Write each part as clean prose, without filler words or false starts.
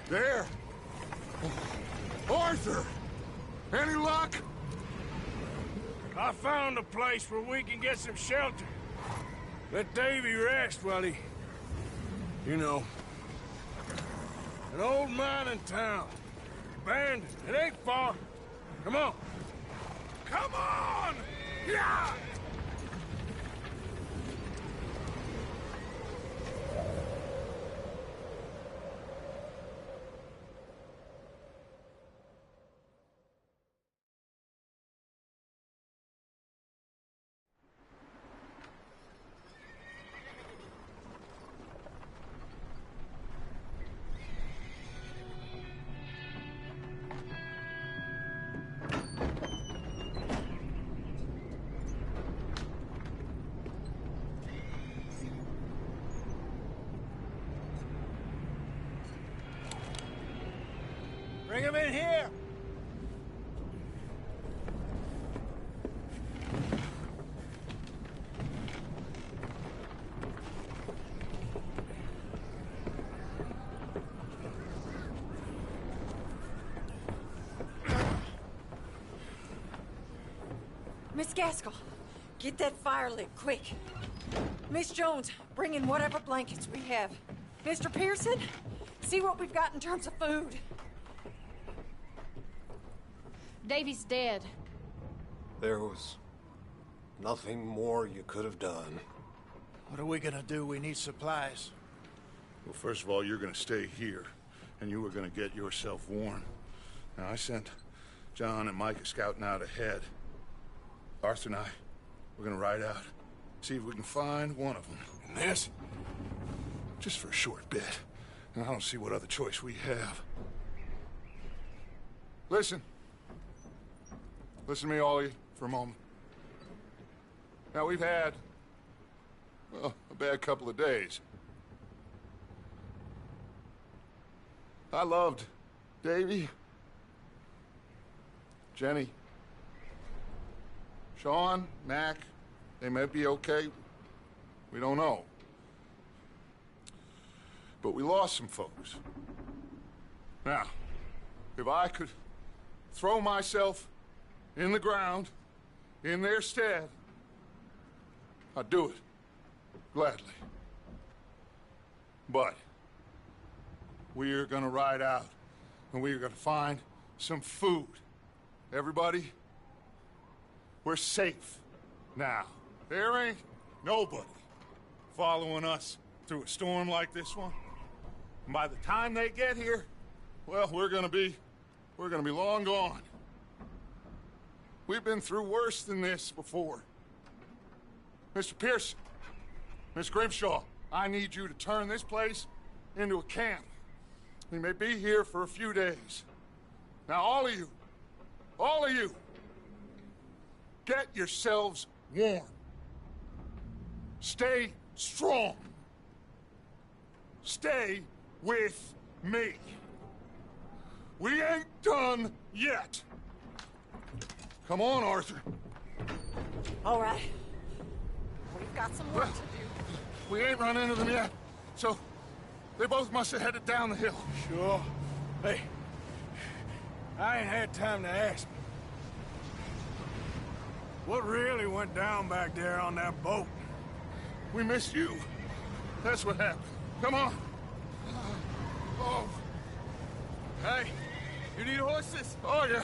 There! Arthur! Any luck? I found a place where we can get some shelter. Let Davy rest while he... You know. An old mining town. Abandoned. It ain't far. Come on. Come on! Yeah! Bring him in here! Miss Gaskell, get that fire lit, quick. Miss Jones, bring in whatever blankets we have. Mr. Pearson, see what we've got in terms of food. Davy's dead. There was nothing more you could have done. What are we gonna do? We need supplies. Well, first of all, you're gonna stay here, and you were gonna get yourself warm. Now, I sent John and Micah scouting out ahead. Arthur and I, we're gonna ride out, see if we can find one of them. And this? Just for a short bit. And I don't see what other choice we have. Listen. Listen to me, all of you, for a moment. Now, we've had, well, a bad couple of days. I loved Davy, Jenny, Sean, Mac. They may be okay. We don't know. But we lost some folks. Now, if I could throw myself in the ground, in their stead, I'd do it, gladly. But we're gonna ride out, and we're gonna find some food. Everybody, we're safe now. There ain't nobody following us through a storm like this one. And by the time they get here, well, we're gonna be long gone. We've been through worse than this before. Mr. Pearson, Miss Grimshaw, I need you to turn this place into a camp. We may be here for a few days. Now, all of you, get yourselves warm. Stay strong. Stay with me. We ain't done yet. Come on, Arthur. All right. We've got some work to do. We ain't run into them yet, so they both must have headed down the hill. Sure. Hey, I ain't had time to ask. What really went down back there on that boat? We missed you. That's what happened. Come on. Oh. Hey, you need horses? Oh, yeah.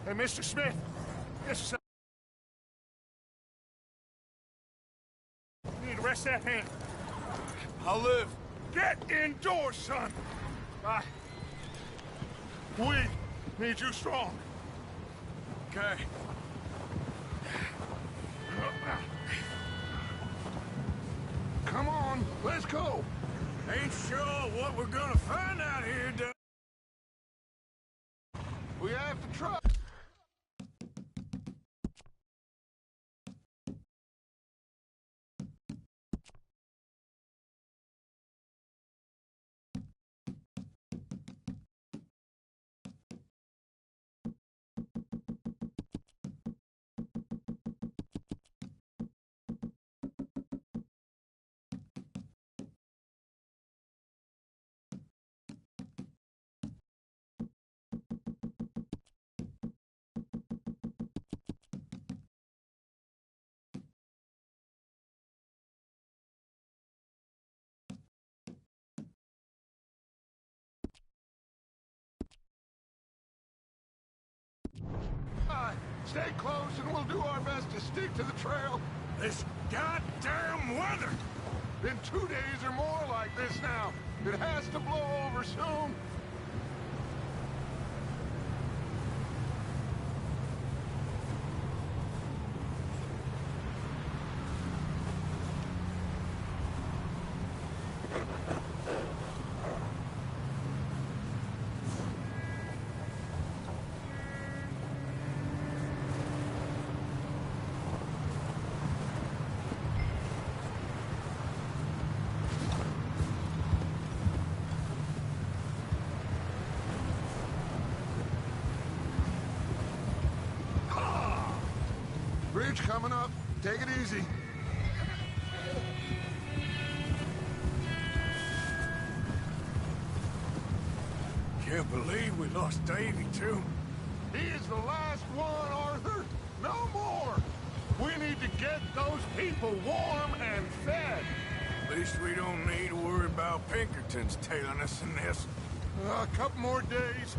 Hey, Mr. Smith. Yes, sir. You need to rest that hand. I'll live. Get indoors, son. We need you strong. Okay. Come on, let's go. Ain't sure what we're gonna find out here, Doug. We have to try. Stay close and we'll do our best to stick to the trail. This goddamn weather! Been 2 days or more like this now. It has to blow over soon. Bridge coming up. Take it easy. Can't believe we lost Davy, too. He is the last one, Arthur. No more. We need to get those people warm and fed. At least we don't need to worry about Pinkertons tailing us in this. A couple more days,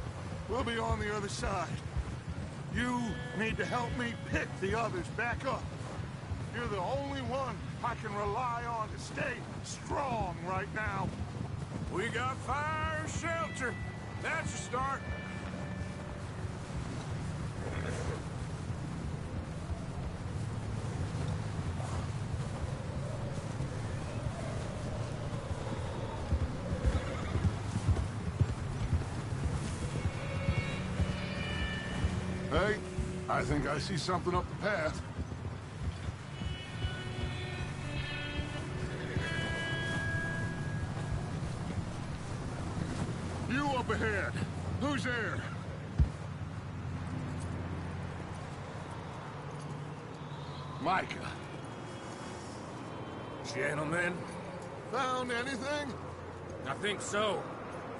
we'll be on the other side. You need to help me pick the others back up. You're the only one I can rely on to stay strong right now. We got fire and shelter. That's a start. Hey, I think I see something up the path. You up ahead. Who's there? Micah. Gentlemen, Found anything? I think so.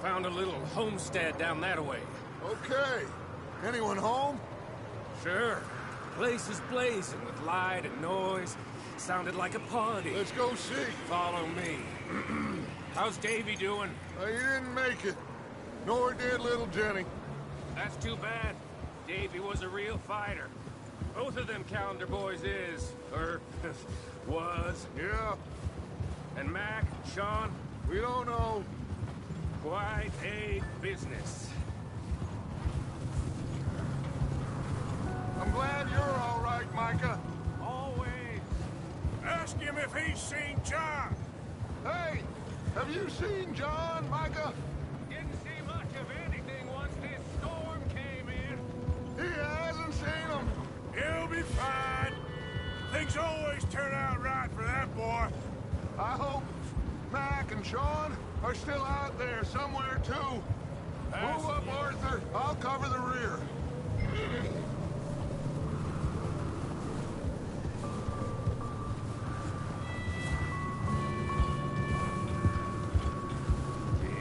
Found a little homestead down that way. Okay. Anyone home? Sure. Place is blazing with light and noise. Sounded like a party. Let's go see. Follow me. How's Davy doing? He didn't make it. Nor did little Jenny. That's too bad. Davy was a real fighter. Both of them calendar boys is, or was. Yeah, And Mac, Sean, we don't know. quite a business. I'm glad you're all right, Micah. Always. Ask him if he's seen John. Hey, have you seen John, Micah? Didn't see much of anything once this storm came in. He hasn't seen him. He'll be fine. Things always turn out right for that boy. I hope Mac and Sean are still out there somewhere, too. Move up, Arthur. I'll cover the rear.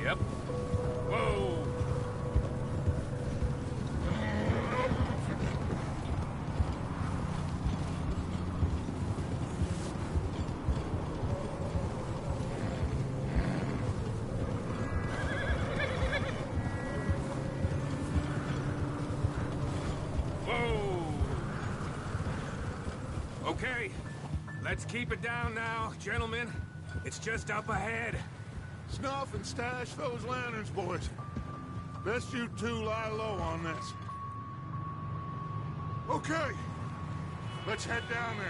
Yep. Whoa. Whoa. Okay. Let's keep it down now, gentlemen. It's just up ahead. Snuff and stash those lanterns, boys. Best you two lie low on this. Okay. Let's head down there.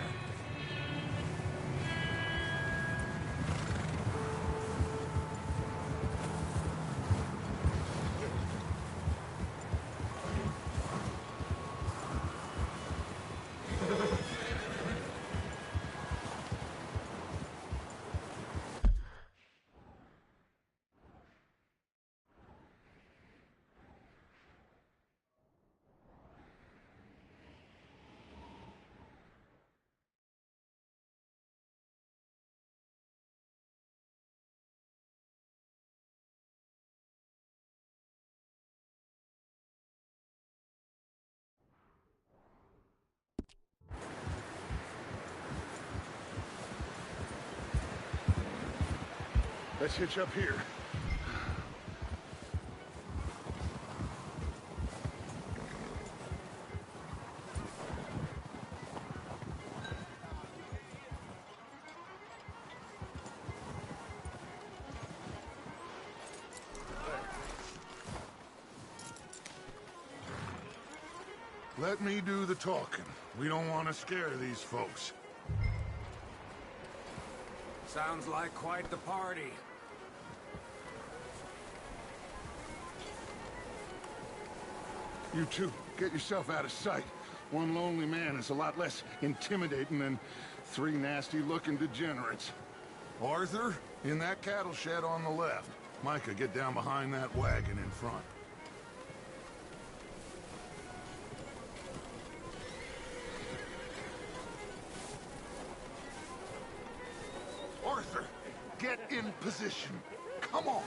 Let's hitch up here. Let me do the talking. We don't want to scare these folks. Sounds like quite the party. You two, get yourself out of sight. One lonely man is a lot less intimidating than 3 nasty-looking degenerates. Arthur, in that cattle shed on the left. Micah, get down behind that wagon in front. Arthur, get in position. Come on.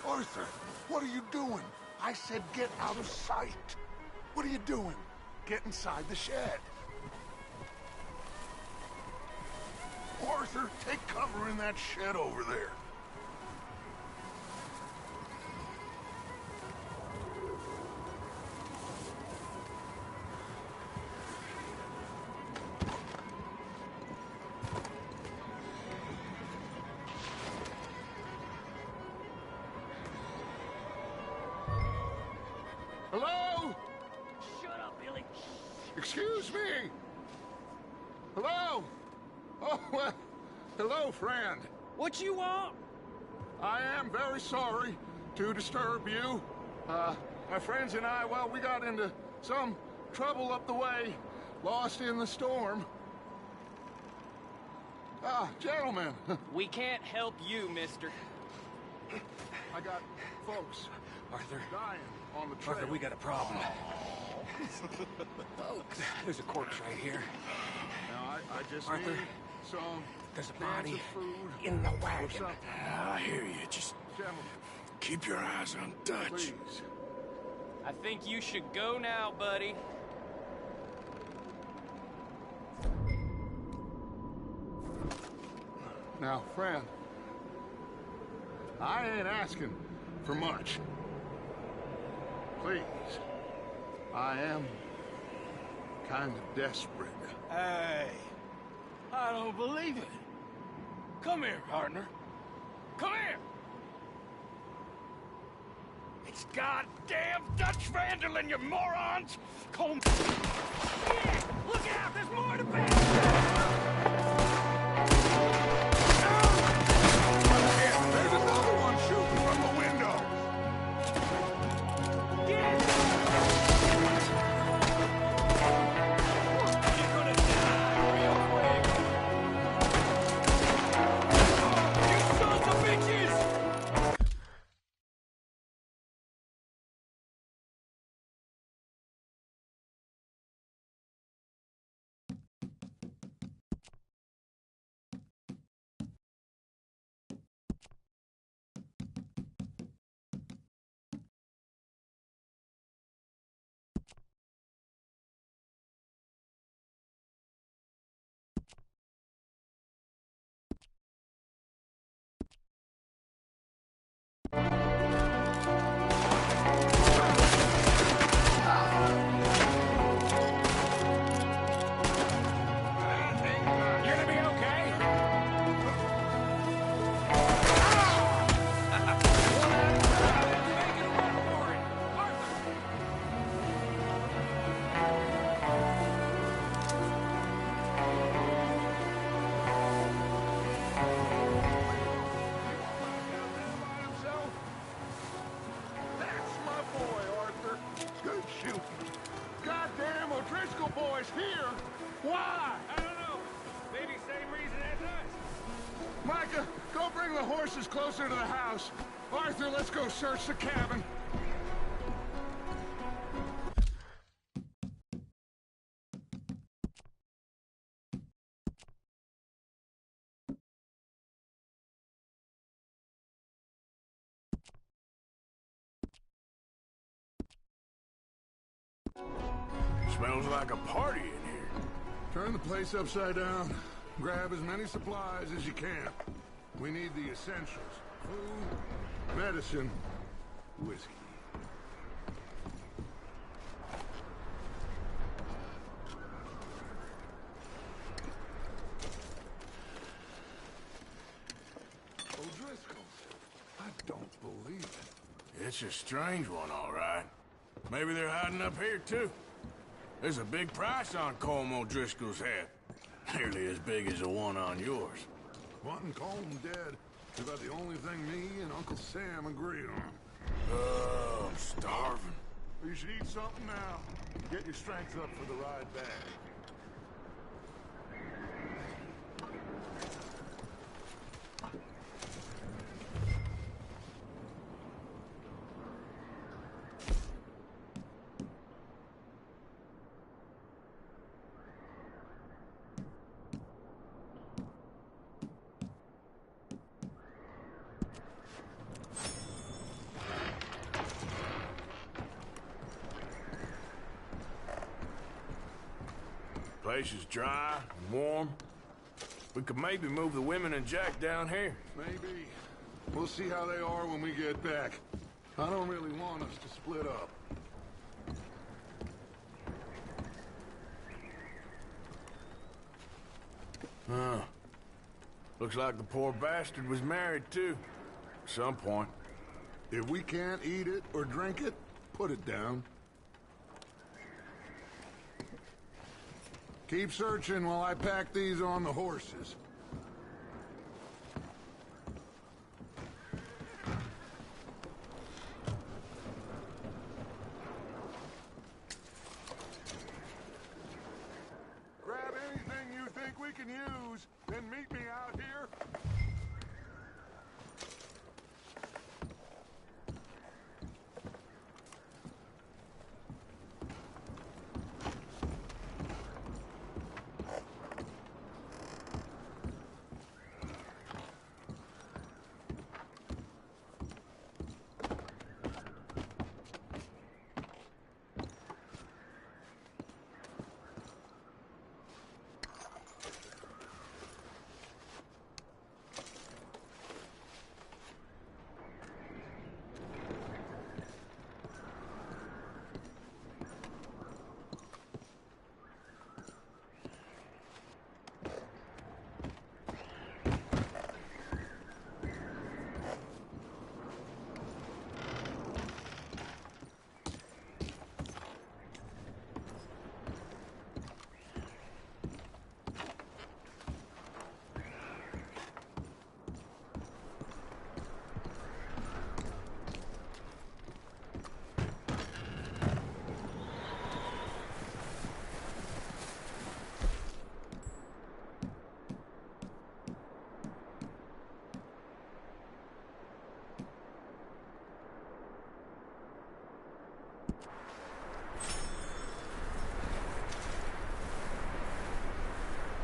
Arthur, what are you doing? I said get out of sight. What are you doing? Get inside the shed. Arthur, take cover in that shed over there. Hello? Shut up, Billy. Excuse me? Hello? Oh, well, hello, friend. What you want? I am very sorry to disturb you. My friends and I, well, we got into some trouble up the way, lost in the storm. Gentlemen, We can't help you, mister. I got folks Arthur. dying on the trail. Arthur, we got a problem. Folks. There's a corpse right here. Now, I just Arthur, need some there's a cans body of food in the or wagon. something. I hear you. Just Gentlemen, keep your eyes on Dutch. please. I think you should go now, buddy. Now, friend, I ain't asking for much. Please, I am kind of desperate. Hey, I don't believe it. Come here, partner. Come here. It's goddamn Dutch Vanderlyn, you morons! Come. Yeah, look out! There's more to pay. There's another one shooting from the window. You're gonna die real quick. You sons of bitches! You're gonna be okay. That's my boy, Arthur. Good shooting. Goddamn O'Driscoll boy's here. Why? I don't know. Maybe same reason as us. Micah, go bring the horses closer to the house. Arthur, let's go search the cabin. Smells like a party in here. Turn the place upside down. Grab as many supplies as you can. We need the essentials. Food, medicine, whiskey. O'Driscoll. It's a strange one, all right. Maybe they're hiding up here, too. There's a big price on Colm O'Driscoll's head. Nearly as big as the one on yours. Wanting Colm dead is about the only thing me and Uncle Sam agree on. Oh, I'm starving. You should eat something now. Get your strength up for the ride back. Place is dry and warm. We could maybe move the women and Jack down here. Maybe. We'll see how they are when we get back. I don't really want us to split up. Huh. Looks like the poor bastard was married, too. At some point. If we can't eat it or drink it, put it down. Keep searching while I pack these on the horses. Grab anything you think we can use, then meet me out here.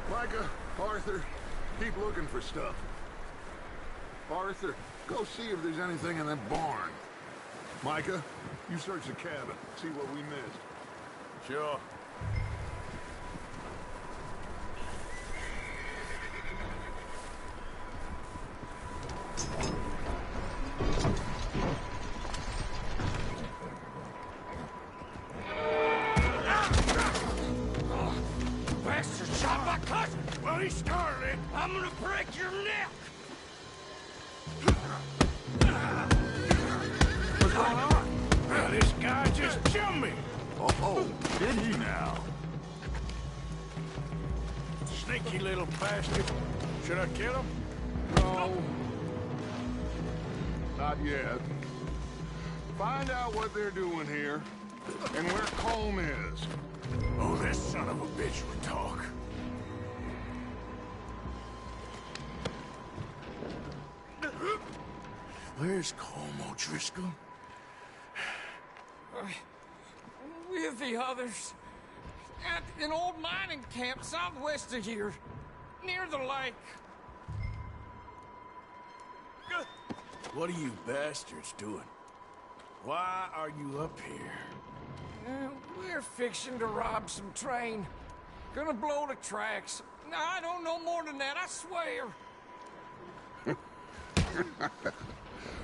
Micah, Arthur, keep looking for stuff. Arthur, go see if there's anything in that barn. Micah, you search the cabin, see what we missed. Sure. Bastard shot my cousin! Well, he started it. I'm gonna break your neck! What's going on? Well, this guy just jumped me! Oh, did he now? Sneaky little bastard. Should I kill him? No. Not yet. Find out what they're doing here, and where Colm is. Oh, this son of a bitch would talk. Where's Colm O'Driscoll? With the others. At an old mining camp southwest of here. Near the lake. What are you bastards doing? Why are you up here? We're fixing to rob some train. Gonna blow the tracks. I don't know more than that, I swear.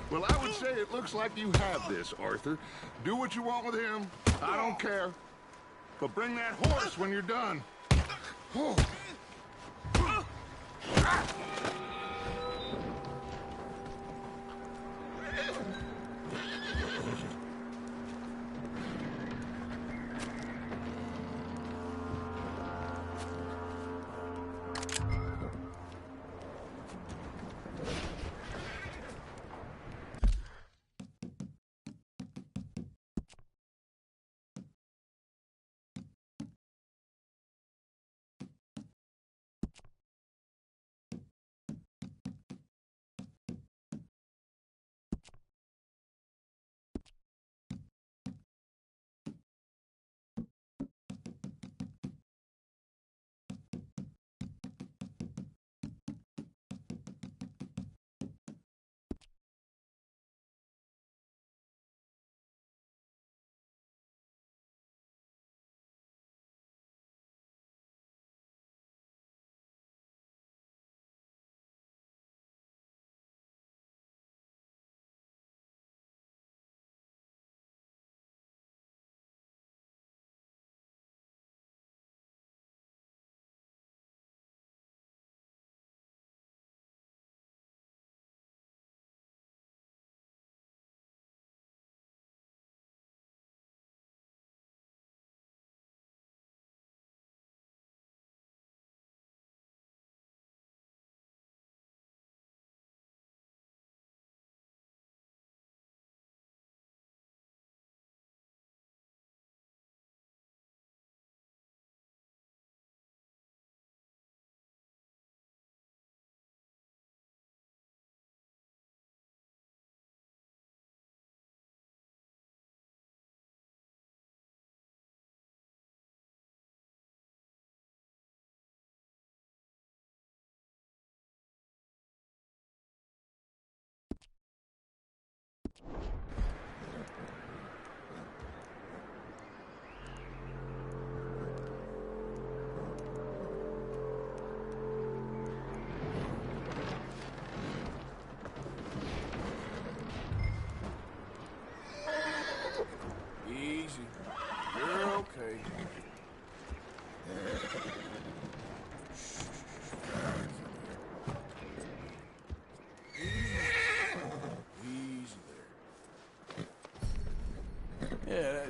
Well, I would say it looks like you have this, Arthur. Do what you want with him. I don't care. But bring that horse when you're done. Oh.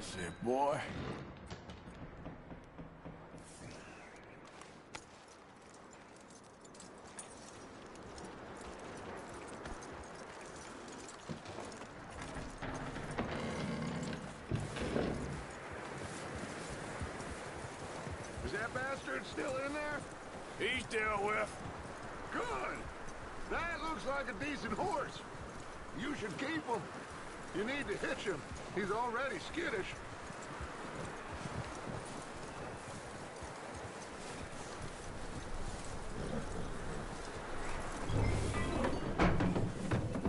That's it, boy. Is that bastard still in there? He's dealt with. Good. That looks like a decent horse. You should keep him. You need to hitch him. He's already skittish.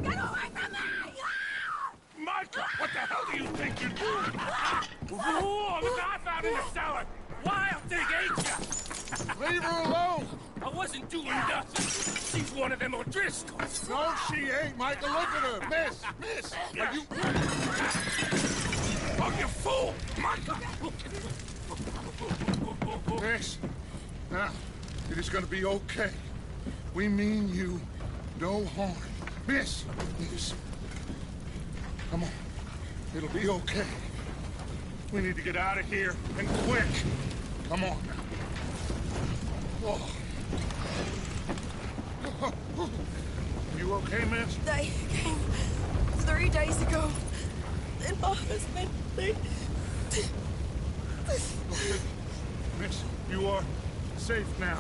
Get away from me! Micah, what the hell do you think you're doing? Whoa, look what I found in the cellar! Wild thing, ain't ya? Leave her alone! I wasn't doing nothing. She's one of them O'Driscolls. No, she ain't, Michael. Look at her. Miss, are you... Oh, you fool! Micah! Miss, now, it is gonna be okay. We mean you no harm. Miss, come on. It'll be okay. We need to get out of here, and quick. Come on now. Oh. You okay, miss? They came 3 days ago. And my husband, they... Okay. Miss, you are safe now.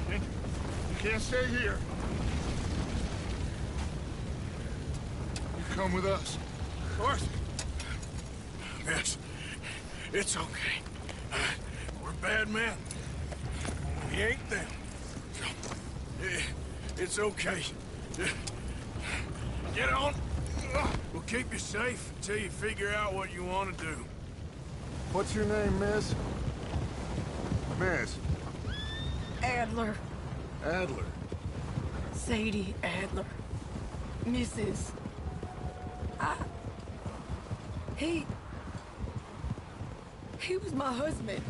You can't stay here. You come with us. Arthur. Miss, it's okay. We're bad men. We ain't them. It's okay. Get on. We'll keep you safe until you figure out what you want to do. What's your name, miss? Miss. Adler. Adler. Sadie Adler. Mrs. He was my husband.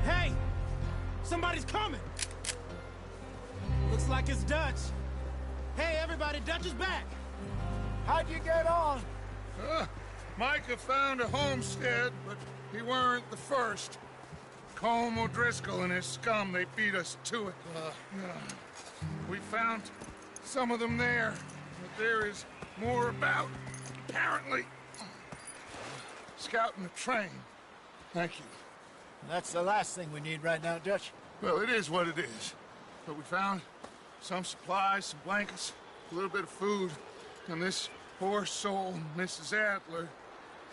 Hey! Somebody's coming! Looks like it's Dutch. Hey, everybody, Dutch is back! How'd you get on? Micah found a homestead, but he weren't the first. Colm O'Driscoll and his scum, they beat us to it. We found some of them there, but there is more about, apparently. Scouting the train. Thank you. That's the last thing we need right now, Dutch. Well, it is what it is. But we found some supplies, some blankets, a little bit of food, and this poor soul, Mrs. Adler,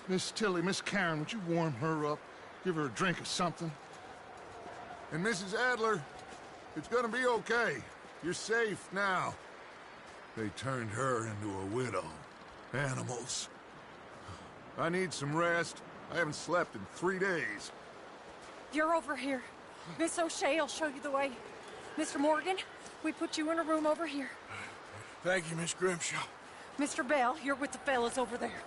Miss Tilly, Miss Karen, would you warm her up? Give her a drink or something? And Mrs. Adler, it's gonna be okay. You're safe now. They turned her into a widow. Animals. I need some rest. I haven't slept in 3 days. You're over here. Miss O'Shea will show you the way. Mr. Morgan, we put you in a room over here. Thank you, Miss Grimshaw. Mr. Bell, you're with the fellas over there.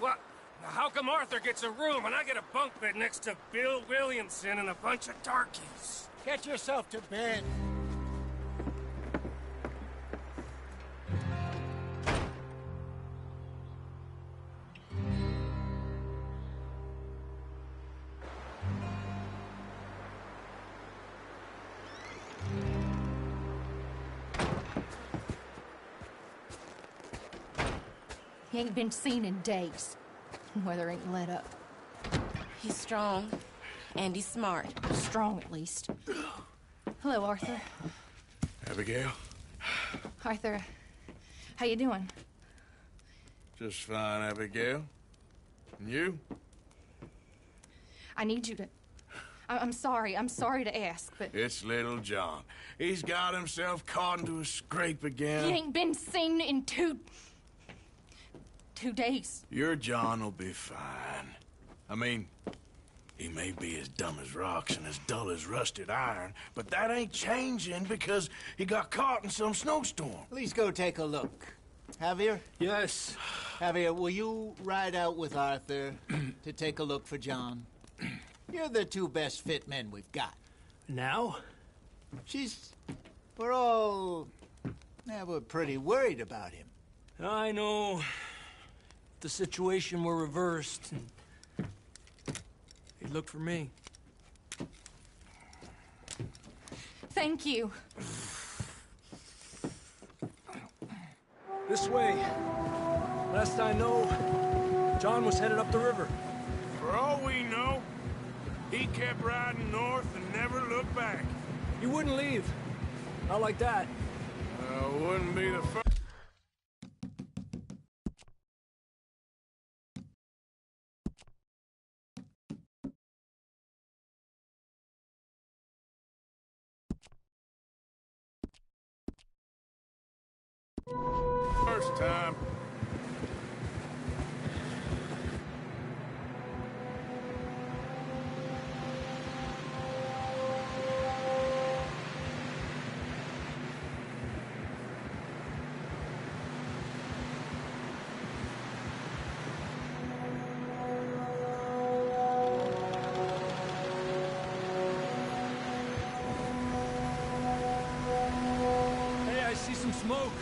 What? Now, how come Arthur gets a room and I get a bunk bed next to Bill Williamson and a bunch of darkies? Get yourself to bed. He ain't been seen in days. Weather ain't let up. He's strong, and he's smart. Strong, at least. Hello, Arthur. Abigail? Arthur, how you doing? Just fine, Abigail. And you? I need you to... I'm sorry to ask, but... It's little John. He's got himself caught into a scrape again. He ain't been seen in 2 days. Your John will be fine. I mean, he may be as dumb as rocks and as dull as rusted iron, but that ain't changing because he got caught in some snowstorm. Please go take a look. Javier? Yes. Javier, will you ride out with Arthur to take a look for John? You're the two best fit men we've got. Now? We're pretty worried about him. I know. If the situation were reversed, he'd look for me. Thank you. This way. Last I know, John was headed up the river. For all we know, he kept riding north and never looked back. He wouldn't leave. Not like that. Wouldn't be the first. First time. Hey, I see some smoke.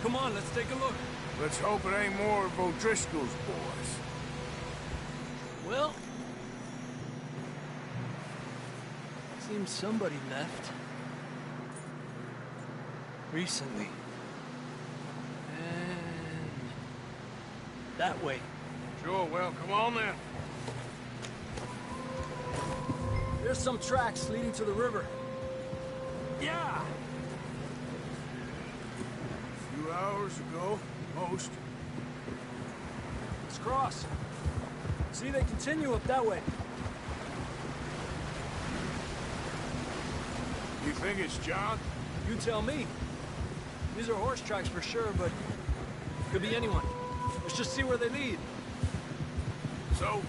Come on, let's take a look. Let's hope it ain't more of O'Driscoll's boys. Well, seems somebody left. Recently. And that way. Sure, well, come on then. There's some tracks leading to the river. Yeah! A few hours ago, most. Let's cross. See, they continue up that way. You think it's John? You tell me. These are horse tracks for sure, but could be anyone. Let's just see where they lead. So,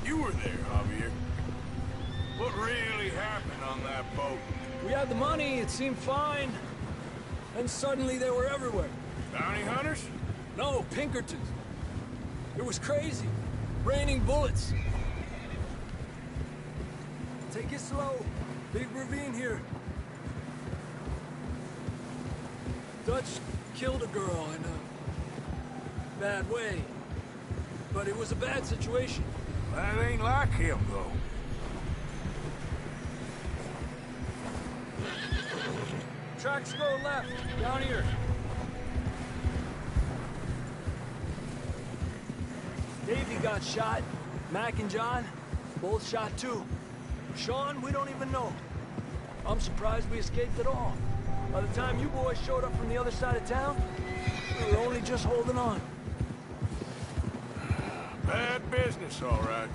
you were there, Javier. What really happened on that boat? We had the money, it seemed fine. Then suddenly they were everywhere. Bounty hunters? No, Pinkertons. It was crazy. Raining bullets. Take it slow. Big ravine here. Dutch killed a girl in a bad way. But it was a bad situation. That ain't like him, though. Tracks go left, down here. Davey got shot. Mac and John, both shot too. Sean, we don't even know. I'm surprised we escaped at all. By the time you boys showed up from the other side of town, we were only just holding on. Bad business, all right.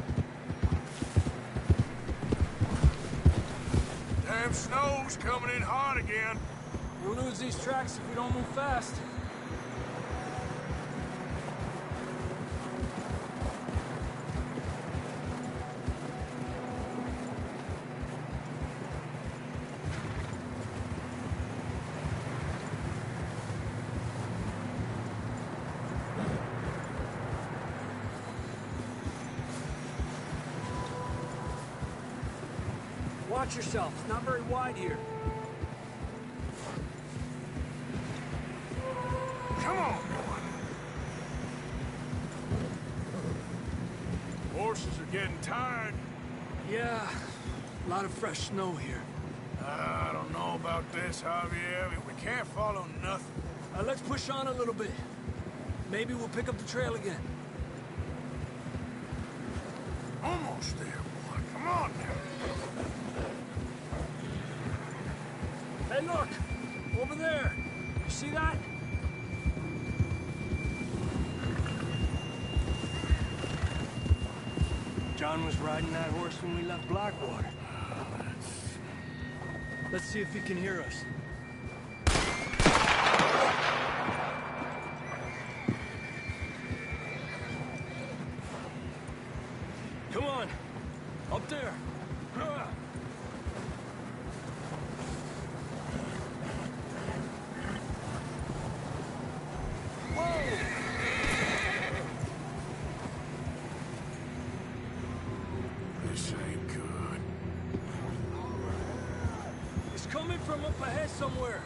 Damn snow's coming in hard again. We'll lose these tracks if we don't move fast. Watch yourself. It's not very wide here. Come on, boy. Horses are getting tired. Yeah, a lot of fresh snow here. I don't know about this, Javier. I mean, we can't follow nothing. Let's push on a little bit. Maybe we'll pick up the trail again. Almost there, boy. Come on now. Hey, look! Over there! You see that? John was riding that horse when we left Blackwater. Let's see if he can hear us. Come on! Up there! rest somewhere.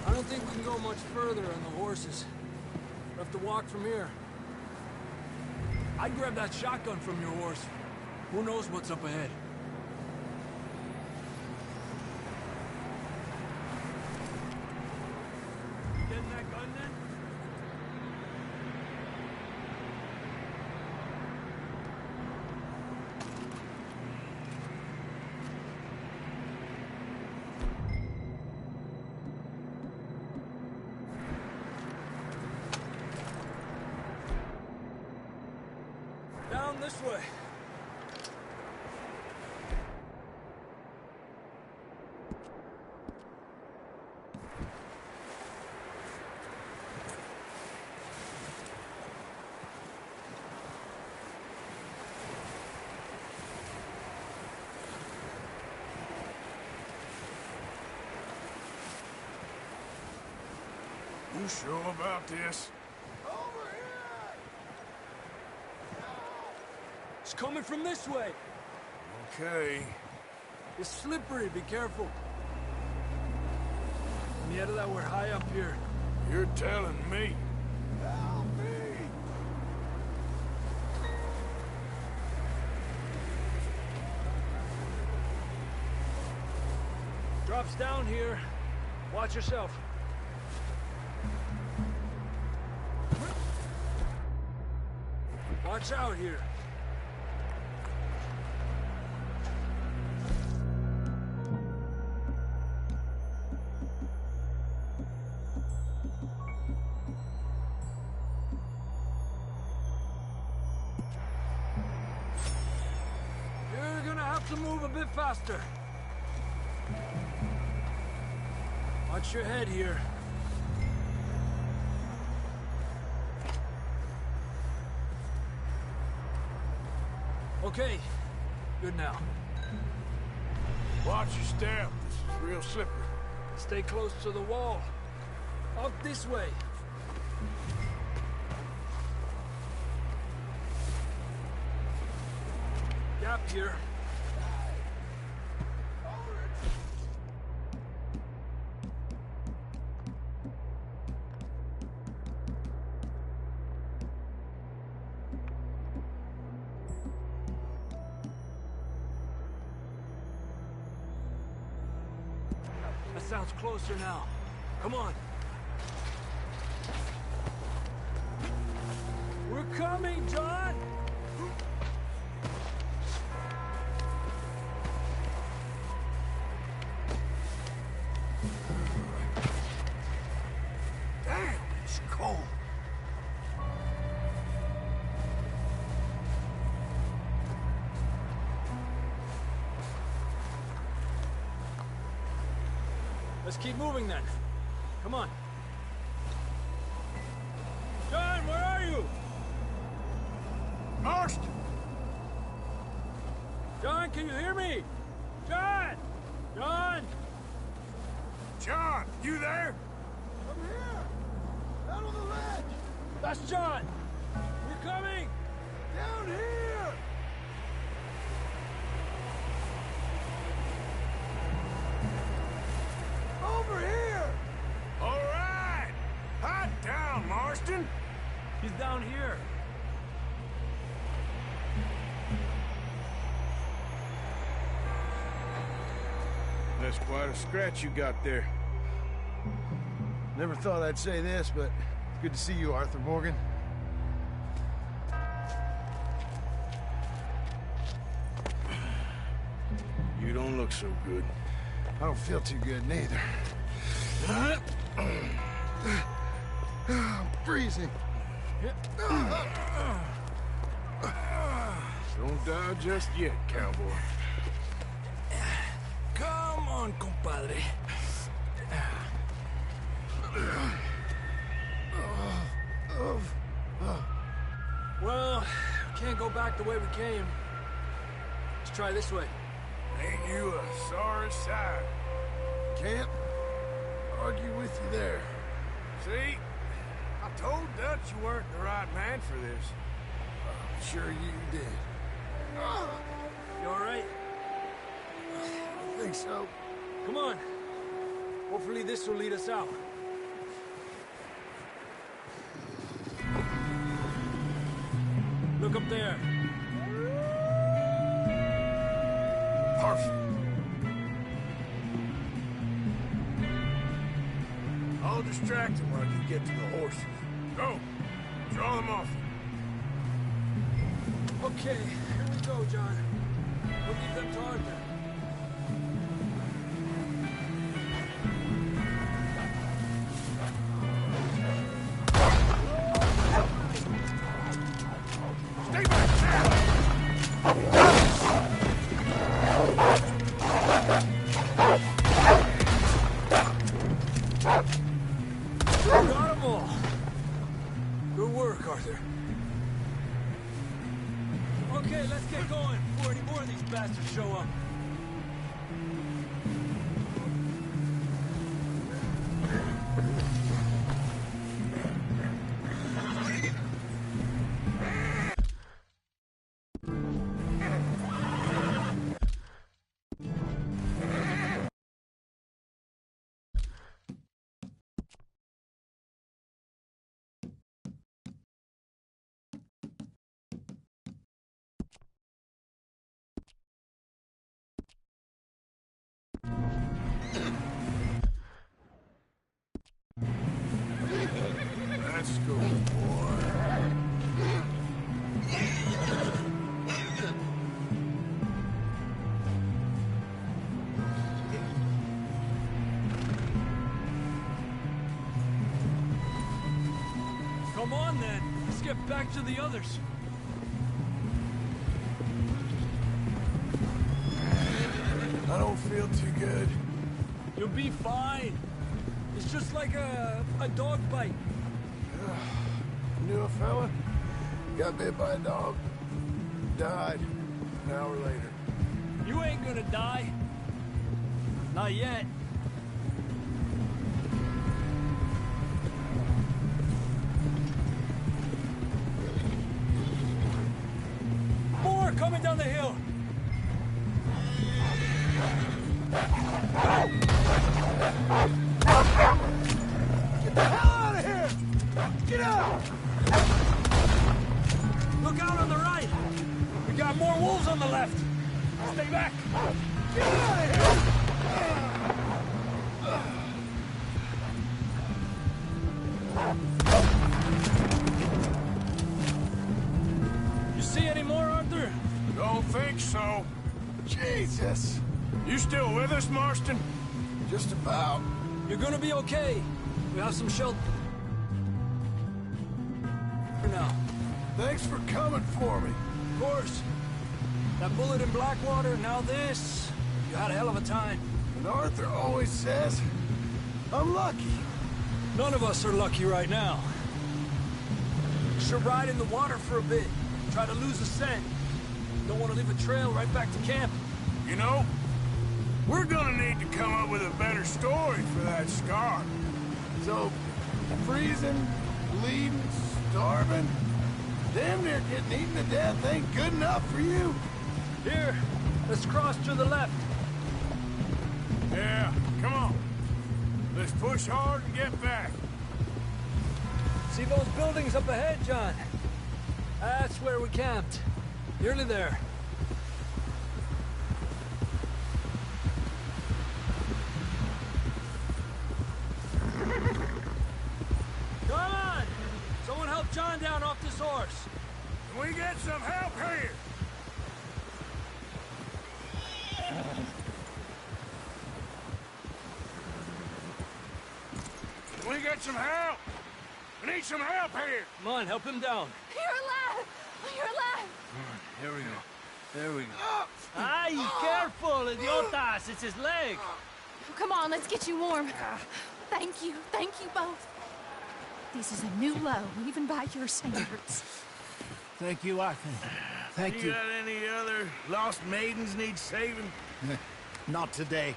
I don't think we can go much further on the horses. We'll have to walk from here. I'd grab that shotgun from your horse. Who knows what's up ahead? You getting that gun then? Down this way. You sure about this? It's coming from this way. Okay. It's slippery, be careful. Mierda, that we're high up here. You're telling me. Help me! Drops down here. Watch yourself. Watch out here. You're gonna have to move a bit faster. Watch your head here. Okay, good now. Watch your step. This is real slippery. Stay close to the wall. Out this way. Gap here. That sounds closer now. Come on. We're coming, John! Damn, it's cold. Let's keep moving then. Come on. John, where are you? Marston! John, can you hear me? John! John! John, you there? I'm here! Out on the ledge! That's John! We're coming! Down here! Over here! All right! Hot down, Marston! He's down here. That's quite a scratch you got there. Never thought I'd say this, but it's good to see you, Arthur Morgan. You don't look so good. I don't feel too good, neither. I'm freezing. Don't die just yet, cowboy. Come on, compadre. Well, we can't go back the way we came. Let's try this way. Ain't you a sorry sight? Can't argue with you there. See? I told Dutch you weren't the right man for this. Sure you did. You all right? I think so. Come on. Hopefully this will lead us out. Look up there. Perfect. I'll distract them while you get to the horses. Go! Draw them off. Okay, here we go, John. We'll leave them to Arthur. Stay back! Got them all. Good work, Arthur. Okay, let's get going before any more of these bastards show up. Let's go, boy. Come on, then. Let's get back to the others. I don't feel too good. You'll be fine. It's just like a dog bite. Knew a fella? Got bit by a dog. Died an hour later. You ain't gonna die. Not yet. More coming down the hill. Get the hell out of here! Get out! Look out on the right. We got more wolves on the left. Stay back. Get out of here! You see any more, Arthur? Don't think so. Jesus! You still with us, Marston? Just about. You're gonna be okay. We have some shelter for now. Thanks for coming for me. Of course. That bullet in Blackwater, now this. You had a hell of a time. And Arthur always says, I'm lucky. None of us are lucky right now. Should ride in the water for a bit. Try to lose the scent. Don't want to leave a trail right back to camp. You know, we're gonna need to come up with a better story for that scar. So, freezing, bleeding, starving, damn near getting eaten to death ain't good enough for you. Here, let's cross to the left. Yeah, come on. Let's push hard and get back. See those buildings up ahead, John? That's where we camped. Nearly there. Come on! Someone help John down off this horse. Can we get some help here? Can we get some help? We need some help here. Come on, help him down. You're alive! You're alive! Here we go. There we go. Ay, careful, idiotas! It's his leg. Come on, let's get you warm. Thank you both. This is a new low, even by your standards. Thank you, Arthur. Thank you. You got any other lost maidens need saving? Not today.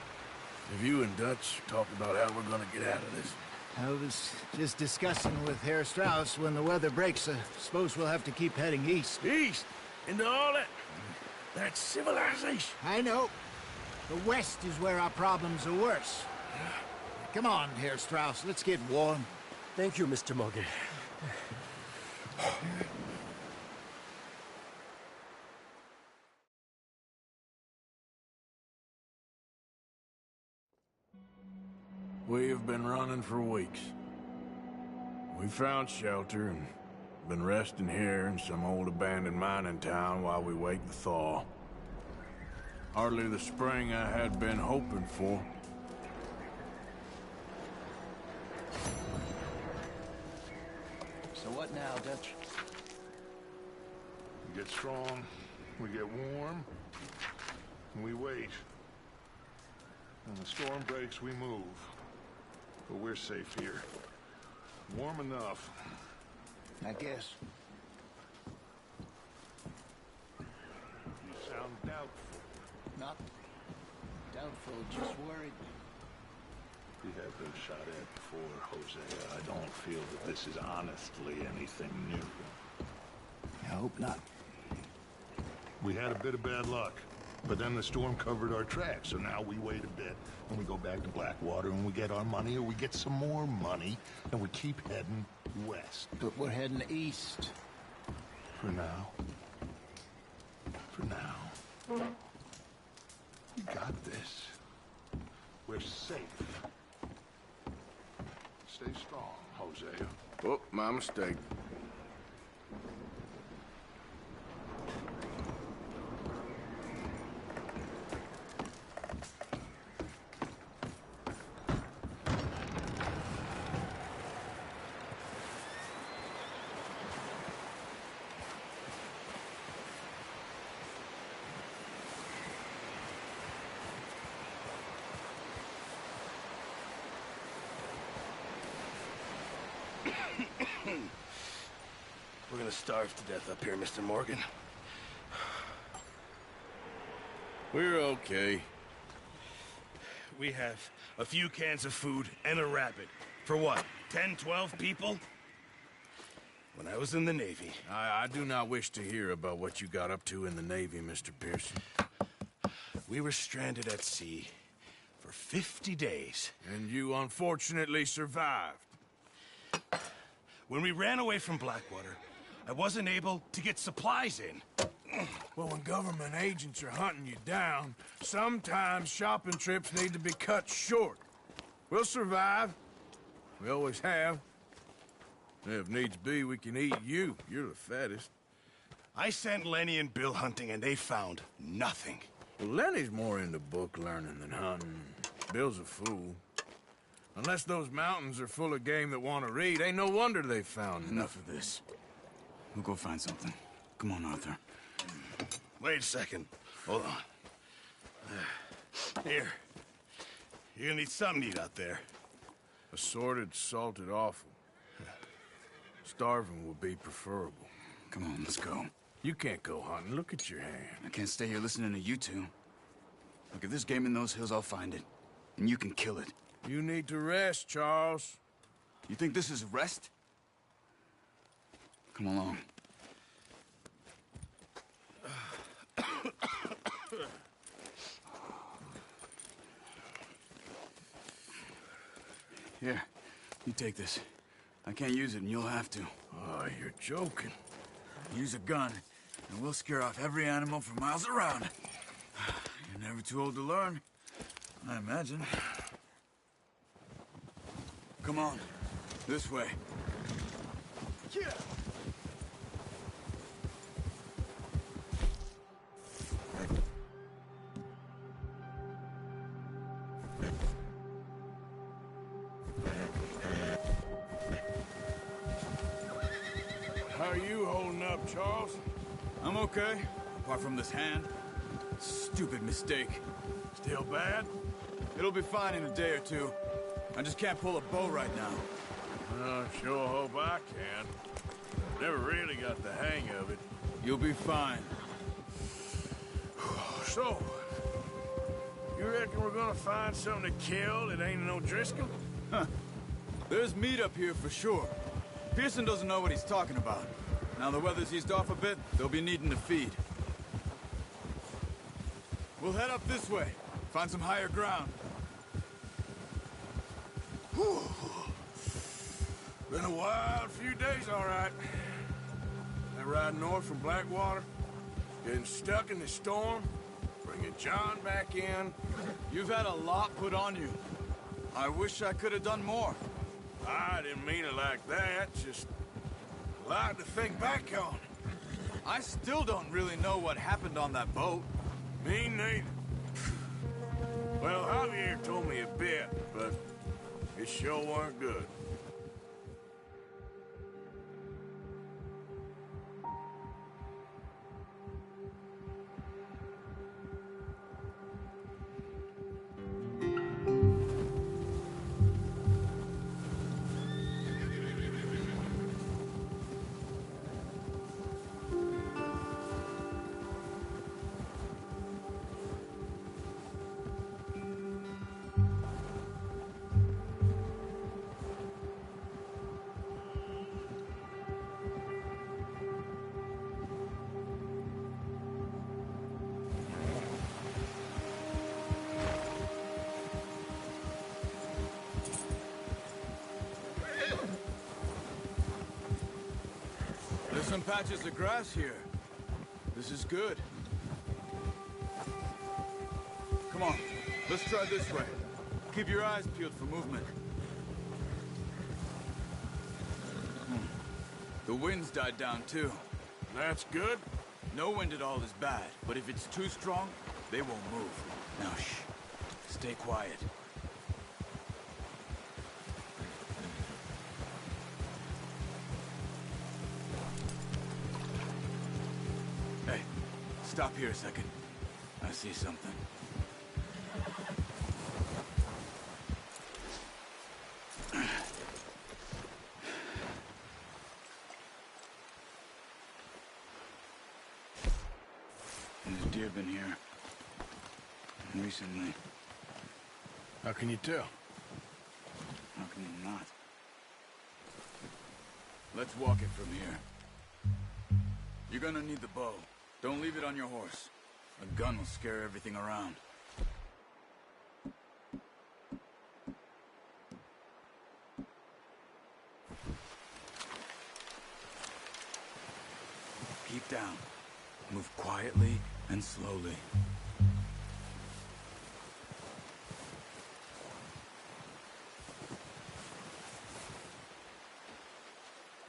Have you and Dutch talked about how we're gonna get out of this? I was just discussing with Herr Strauss when the weather breaks. I suppose we'll have to keep heading east. East? Into all that civilization? I know. The west is where our problems are worse. Come on, Herr Strauss, let's get warm. Thank you, Mr. Morgan. We've been running for weeks. We found shelter and been resting here in some old abandoned mining town while we wait the thaw. Hardly the spring I had been hoping for. So what now, Dutch? We get strong, we get warm, and we wait. When the storm breaks, we move. But we're safe here. Warm enough. I guess. You sound doubtful. Not doubtful, just worried. We have been shot at before, Hosea. I don't feel that this is honestly anything new. I hope not. We had a bit of bad luck, but then the storm covered our tracks, so now we wait a bit, and we go back to Blackwater, and we get our money, or we get some more money, and we keep heading west. But we're heading east. For now. For now. You got this. We're safe. Stay strong, Hosea. Oh, my mistake. We're gonna starve to death up here, Mr. Morgan. We're okay. We have a few cans of food and a rabbit. For what, 10, 12 people? When I was in the Navy... I do not wish to hear about what you got up to in the Navy, Mr. Pearson. We were stranded at sea for 50 days. And you unfortunately survived. When we ran away from Blackwater, I wasn't able to get supplies in. Well, when government agents are hunting you down, sometimes shopping trips need to be cut short. We'll survive. We always have. If needs be, we can eat you. You're the fattest. I sent Lenny and Bill hunting, and they found nothing. Well, Lenny's more into book learning than hunting. Bill's a fool. Unless those mountains are full of game that want to read, ain't no wonder they found Enough of this. We'll go find something. Come on, Arthur. Wait a second. Hold on. Here. You're gonna need something to eat out there. Assorted, salted offal. Starving would be preferable. Come on, let's go. You can't go hunting. Look at your hand. I can't stay here listening to you two. Look, if there's game in those hills, I'll find it. And you can kill it. You need to rest, Charles. You think this is rest? Come along. Here, you take this. I can't use it, and you'll have to. Oh, you're joking. Use a gun, and we'll scare off every animal for miles around. You're never too old to learn, I imagine. Come on, this way. Yeah. How are you holding up, Charles? I'm okay, apart from this hand. Stupid mistake. Still bad? It'll be fine in a day or two. I just can't pull a bow right now. I sure hope I can. Never really got the hang of it. You'll be fine. So, you reckon we're gonna find something to kill that ain't no Driscoll? Huh. There's meat up here for sure. Pearson doesn't know what he's talking about. Now the weather's eased off a bit, they'll be needing to feed. We'll head up this way. Find some higher ground. Whew. Been a wild few days, all right. That ride north from Blackwater, getting stuck in the storm, bringing John back in. You've had a lot put on you. I wish I could have done more. I didn't mean it like that, just a lot to think back on. I still don't really know what happened on that boat. Me neither. Well, Javier told me a bit, but it sure weren't good. There's some patches of grass here. This is good. Come on, let's try this way. Keep your eyes peeled for movement. The wind's died down too. That's good. No wind at all is bad, but if it's too strong, they won't move. Now shh, stay quiet. Hey, stop here a second. I see something. There's deer been here recently. How can you tell? How can you not? Let's walk it from here. You're gonna need the bow. Don't leave it on your horse. A gun will scare everything around. Keep down. Move quietly and slowly.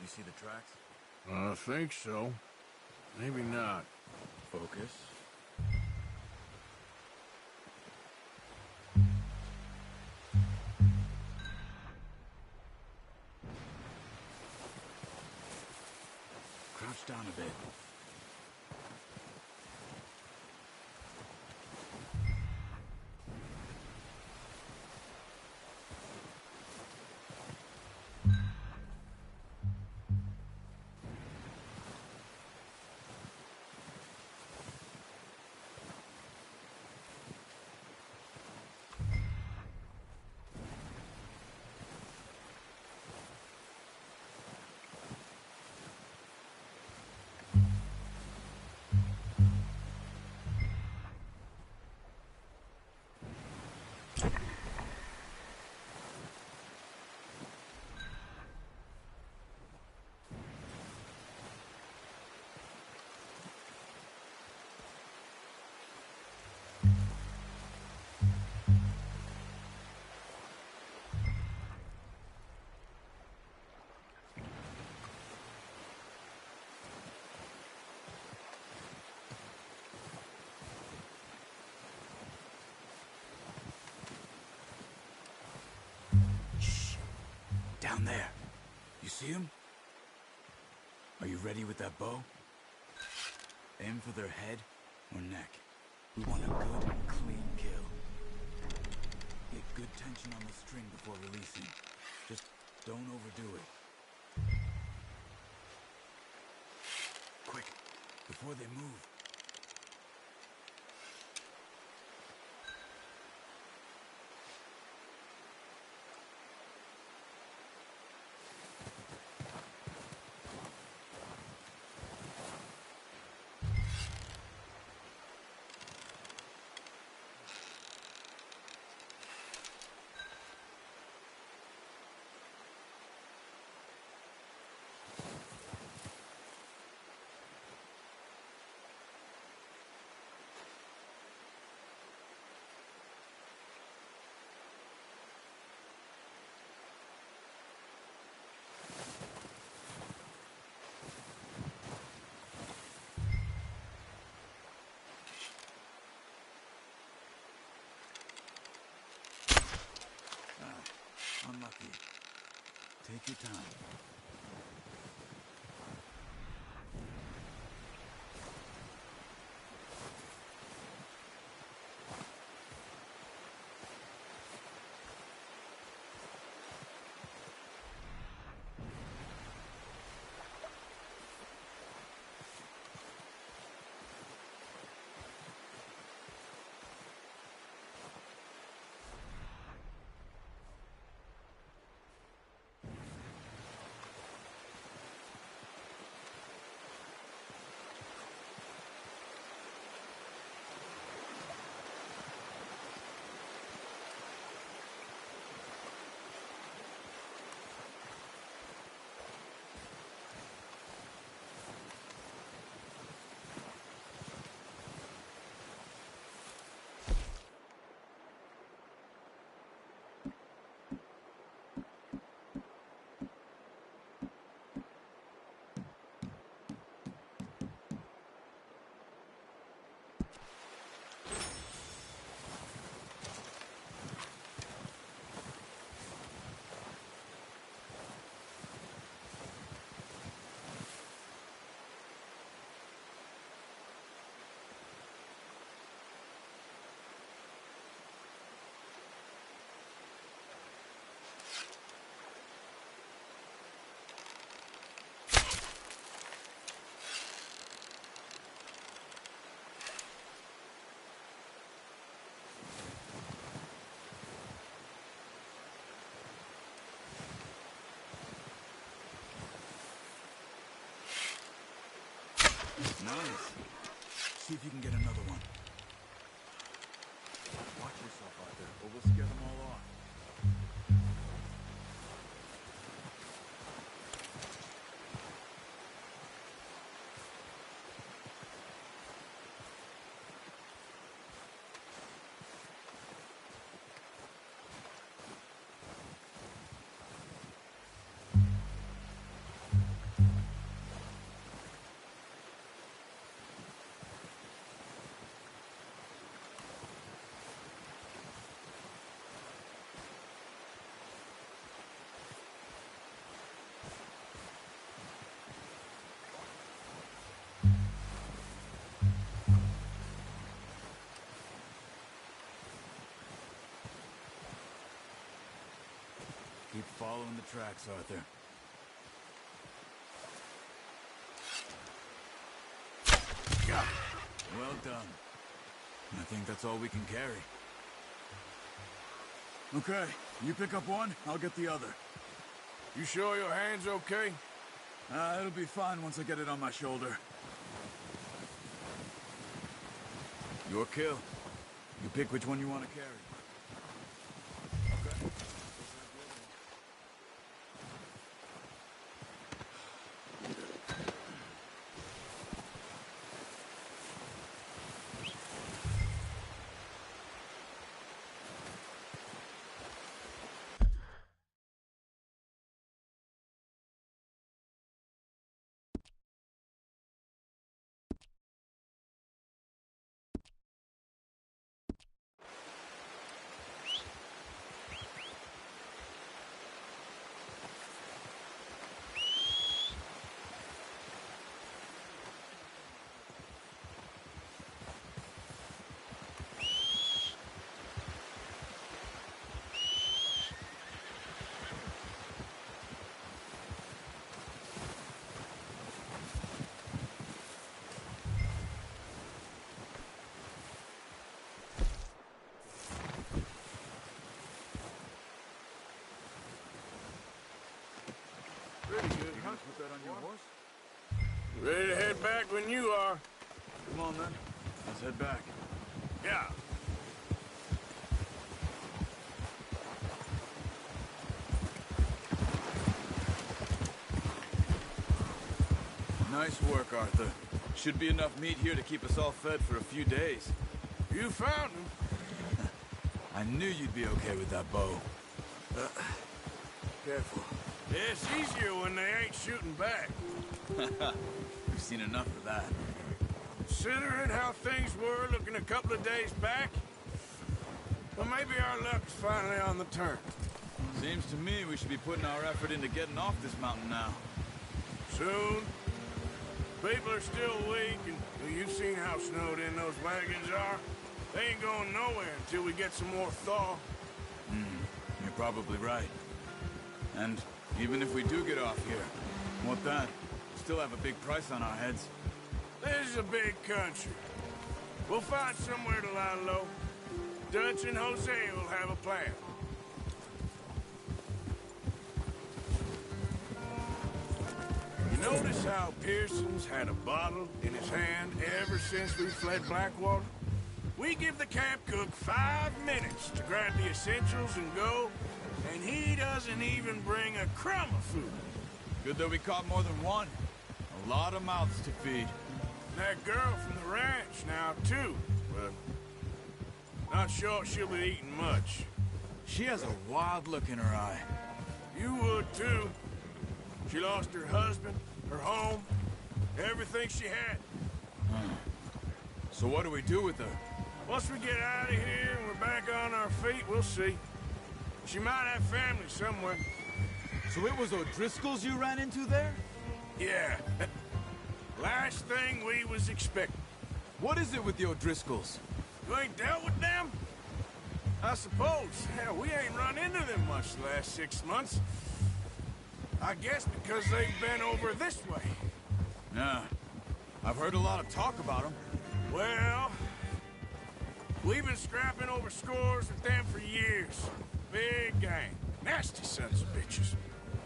You see the tracks? I think so. Maybe not. Focus. Crouch down a bit. Down there. You see him? Are you ready with that bow? Aim for their head or neck. We want a good, clean kill. Get good tension on the string before releasing. Just don't overdo it. Quick, before they move. Take your time. Nice. See if you can get another one. Watch yourself, Arthur, or we'll scare them all off. Keep following the tracks, Arthur. Well done. I think that's all we can carry. Okay, you pick up one, I'll get the other. You sure your hand's okay? It'll be fine once I get it on my shoulder. Your kill. You pick which one you want to carry. Pretty good, huh? Put that on your horse? Ready to head back when you are. Come on, then. Let's head back. Yeah. Nice work, Arthur. Should be enough meat here to keep us all fed for a few days. You found him. I knew you'd be okay with that bow. Careful. Yeah, it's easier when they ain't shooting back. We've seen enough of that. Considering how things were looking a couple of days back, well, maybe our luck's finally on the turn. Seems to me we should be putting our effort into getting off this mountain now. Soon. People are still weak, and you've seen how snowed in those wagons are. They ain't going nowhere until we get some more thaw. You're probably right. And even if we do get off here, what then? We still have a big price on our heads. This is a big country. We'll find somewhere to lie low. Dutch and Jose will have a plan. You notice how Pearson's had a bottle in his hand ever since we fled Blackwater? We give the camp cook 5 minutes to grab the essentials and go, and he doesn't even bring a crumb of food. Good that we caught more than one. A lot of mouths to feed. That girl from the ranch now, too. But not sure she'll be eating much. She has a wild look in her eye. You would, too. She lost her husband, her home, everything she had. So what do we do with her? Once we get out of here and we're back on our feet, we'll see. She might have family somewhere. So it was O'Driscoll's you ran into there? Yeah. Last thing we was expecting. What is it with the O'Driscolls? You ain't dealt with them? I suppose. Hell, we ain't run into them much the last 6 months. I guess because they've been over this way. Yeah. I've heard a lot of talk about them. Well, we've been scrapping over scores with them for years. Big gang. Nasty sons of bitches.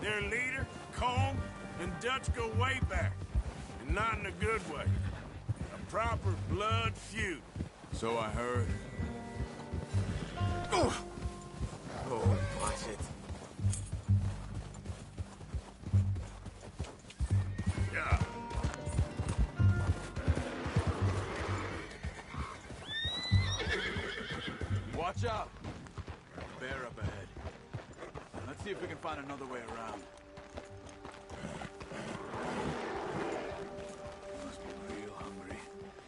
Their leader, Combe, and Dutch go way back. And not in a good way. A proper blood feud. So I heard. Oh, watch it. Yeah. Watch out! Bear up ahead. Let's see if we can find another way around. Must be real hungry.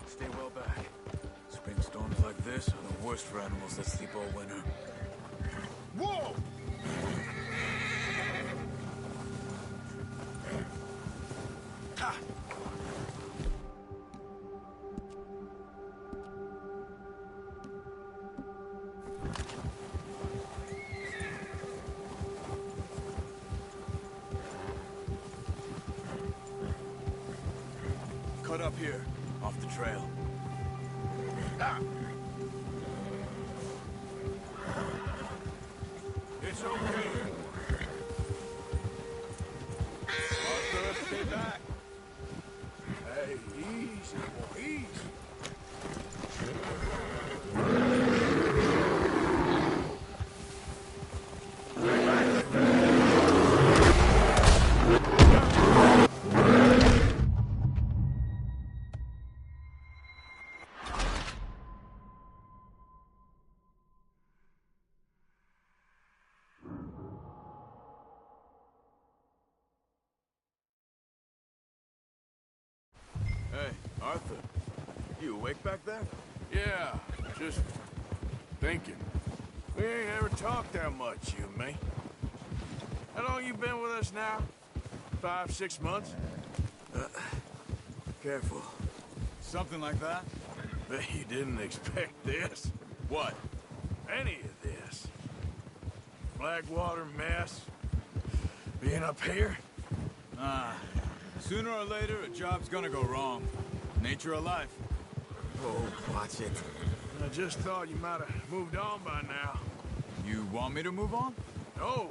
Stay well back. Spring storms like this are the worst for animals that sleep all winter. Whoa! Ah. Cut up here, off the trail. Ah. It's okay. Arthur, stay back. Hey, easy, boy, easy. Hey, Arthur. You awake back there? Yeah, just thinking. We ain't ever talked that much, you and me. How long you been with us now? 5, 6 months? Careful. Something like that? Bet you didn't expect this. What? Any of this. Blackwater mess. Being up here? Sooner or later, a job's gonna go wrong. Nature of life. Oh, watch it. I just thought you might have moved on by now. You want me to move on? No.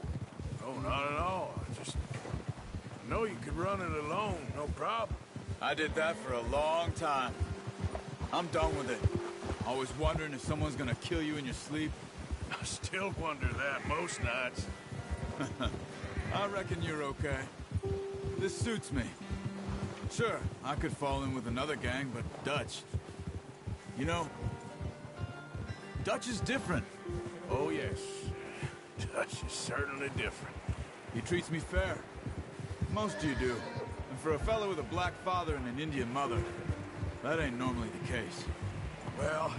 No, not at all. I know you could run it alone, no problem. I did that for a long time. I'm done with it. Always wondering if someone's gonna kill you in your sleep. I still wonder that most nights. I reckon you're okay. This suits me. Sure, I could fall in with another gang, but Dutch... You know, Dutch is different. Oh, yes. Dutch is certainly different. He treats me fair. Most of you do. And for a fellow with a black father and an Indian mother, that ain't normally the case. Well,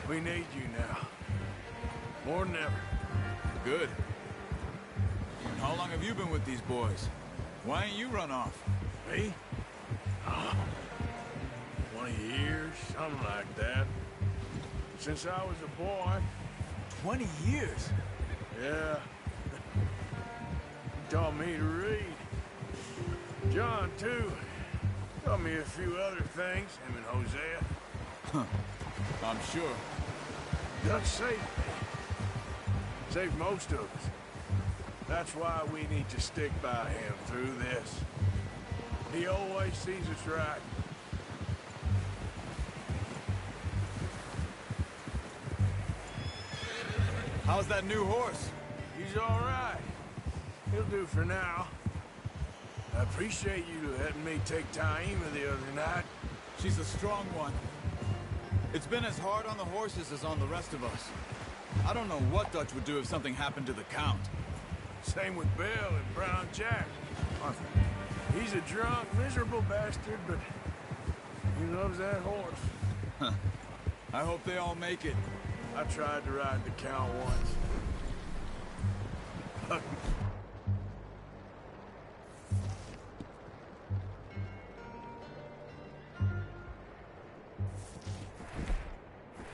we need you now. More than ever. good. And how long have you been with these boys? Why ain't you run off? Me? 20 years, something like that. Since I was a boy. 20 years? Yeah. He taught me to read. John, too. Taught me a few other things, him and Hosea. Huh. I'm sure. Dutch saved me. Saved most of us. That's why we need to stick by him through this. He always sees us right. How's that new horse? He's all right. He'll do for now. I appreciate you letting me take Taima the other night. She's a strong one. It's been as hard on the horses as on the rest of us. I don't know what Dutch would do if something happened to the Count. Same with Bill and Brown Jack. He's a drunk, miserable bastard, but he loves that horse. Huh. I hope they all make it. I tried to ride the Count once.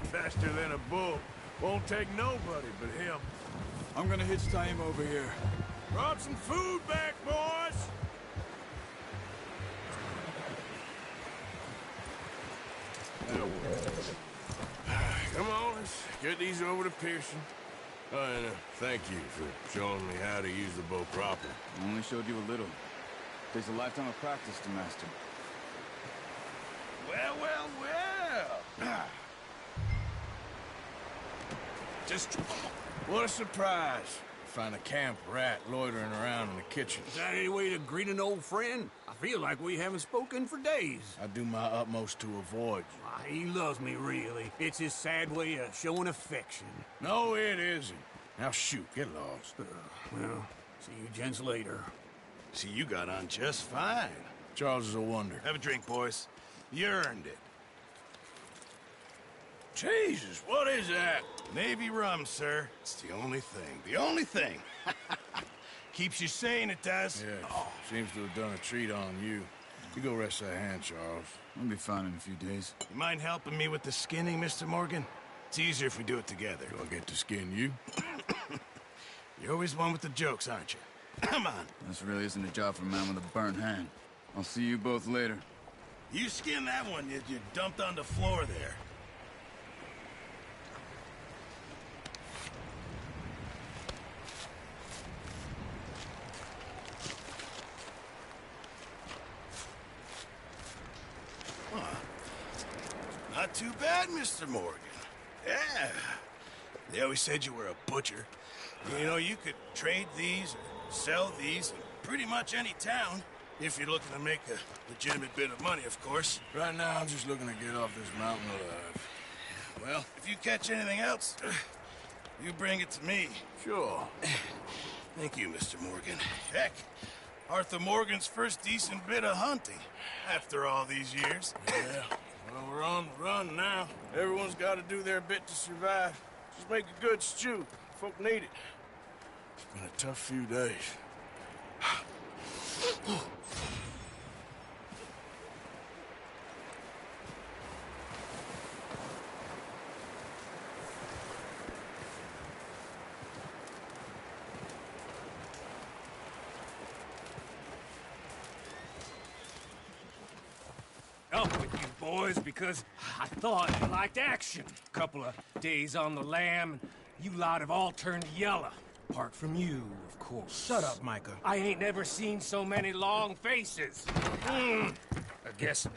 Faster than a bull. Won't take nobody but him. I'm gonna hitch Taima over here. Brought some food back, boys! Come on, let's get these over to Pearson. Oh, and thank you for showing me how to use the bow properly. I only showed you a little. Takes a lifetime of practice to master. Well, well, well! Just... what a surprise. Find a camp rat loitering around in the kitchen. Is that any way to greet an old friend? I feel like we haven't spoken for days. I do my utmost to avoid you. Why, he loves me, really. It's his sad way of showing affection. No, it isn't. Now shoot, get lost. Well, see you gents later. See, you got on just fine. Charles is a wonder. Have a drink, boys. You earned it. Jesus, what is that? Navy rum, sir. It's the only thing. The only thing. Keeps you sane, it does. Yeah, seems to have done a treat on you. You go rest that hand, Charles. I'll be fine in a few days. You mind helping me with the skinning, Mr. Morgan? It's easier if we do it together. Do I get to skin you? You're always one with the jokes, aren't you? Come on. This really isn't a job for a man with a burnt hand. I'll see you both later. You skin that one you dumped on the floor there. Not too bad, Mr. Morgan. Yeah. They always said you were a butcher. You know, you could trade these or sell these in pretty much any town. If you're looking to make a legitimate bit of money, of course. Right now, I'm just looking to get off this mountain alive. Well, if you catch anything else, you bring it to me. Sure. Thank you, Mr. Morgan. Heck, Arthur Morgan's first decent bit of hunting after all these years. Yeah. Well, we're on the run now. Everyone's got to do their bit to survive. Just make a good stew. Folk need it. It's been a tough few days. Up with you boys because I thought you liked action. Couple of days on the lam, you lot have all turned yellow. Apart from you, of course. Shut up, Micah. I ain't never seen so many long faces. I guess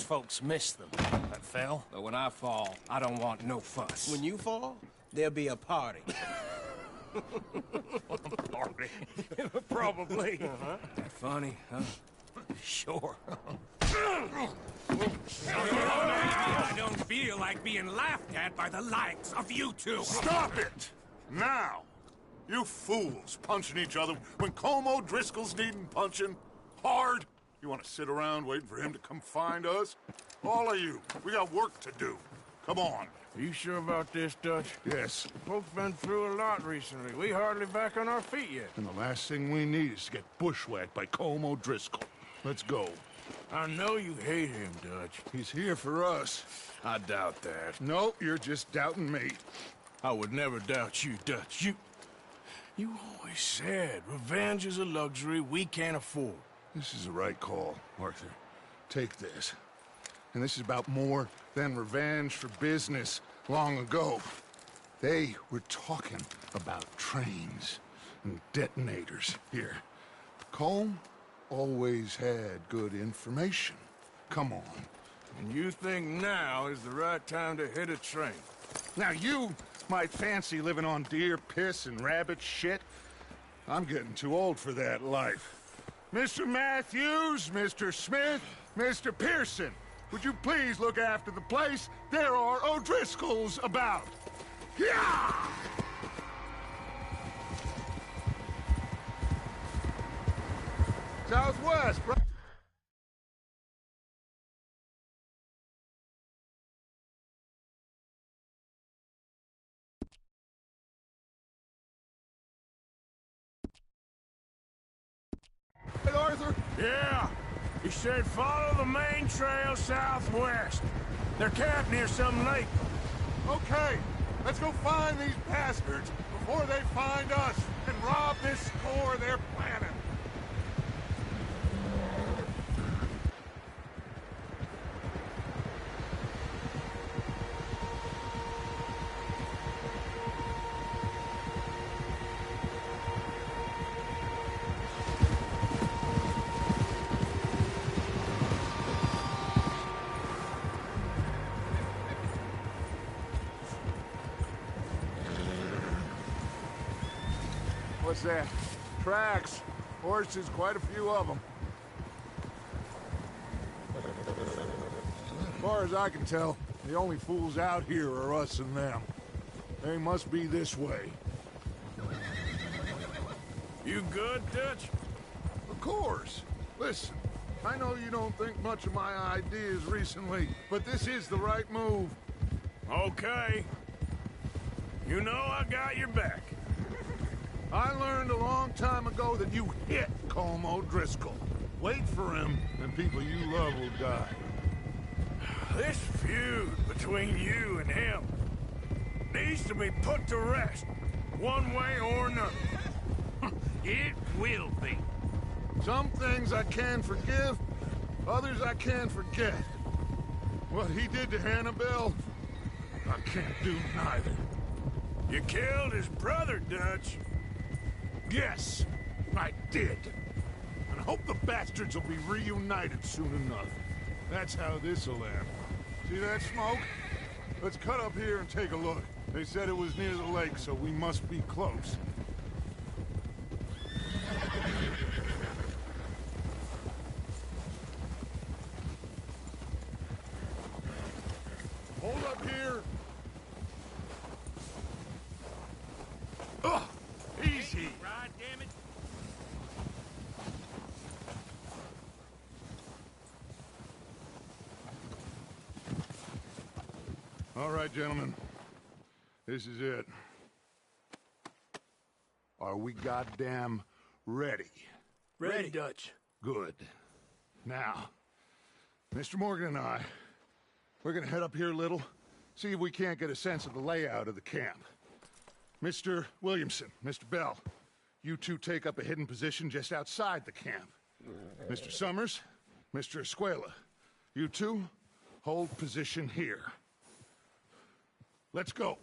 folks miss them. I fell, but when I fall, I don't want no fuss. When you fall, there'll be a party. Party? Probably. That funny, huh? Sure. I don't feel like being laughed at by the likes of you two. Stop it! Now! You fools punching each other when Colm O'Driscoll's needing punching. Hard! You want to sit around waiting for him to come find us? All of you, we got work to do. Come on, Are you sure about this, Dutch? Yes. Folks been through a lot recently. We hardly back on our feet yet. And the last thing we need is to get bushwhacked by Colm O'Driscoll. Let's go. I know you hate him, Dutch. He's here for us. I doubt that. No, you're just doubting me. I would never doubt you, Dutch. You always said revenge is a luxury we can't afford. This is the right call, Arthur. Take this. And this is about more than revenge for business long ago. They were talking about trains and detonators here. Colm always had good information. Come on. And you think now is the right time to hit a train? Now you might fancy living on deer piss and rabbit shit. I'm getting too old for that life. Mr. Matthews, Mr. Smith, Mr. Pearson, would you please look after the place? There are O'Driscolls about. Yeah! Southwest, bro. Hey, Arthur. Yeah. He said follow the main trail southwest. They're camped near some lake. Okay, let's go find these bastards before they find us and rob this store they're planning. What's that? Tracks. Horses, quite a few of them. As far as I can tell, the only fools out here are us and them. They must be this way. You good, Dutch? Of course. Listen, I know you don't think much of my ideas recently, but this is the right move. Okay. You know I got your back. I learned a long time ago that you hit Colm O'Driscoll. Wait for him, and people you love will die. This feud between you and him needs to be put to rest, one way or another. It will be. Some things I can forgive, others I can't forget. What he did to Annabelle, I can't do neither. You killed his brother, Dutch. Yes, I did. And I hope the bastards will be reunited soon enough. That's how this'll end. See that smoke? Let's cut up here and take a look. They said it was near the lake, so we must be close. Hold up here. Ugh! Easy! Right, damn it. All right, gentlemen. This is it. Are we goddamn ready? Ready, Dutch. Good. Now, Mr. Morgan and I, we're gonna head up here a little, see if we can't get a sense of the layout of the camp. Mr. Williamson, Mr. Bell, you two take up a hidden position just outside the camp. Mr. Summers, Mr. Escuela, you two hold position here. Let's go.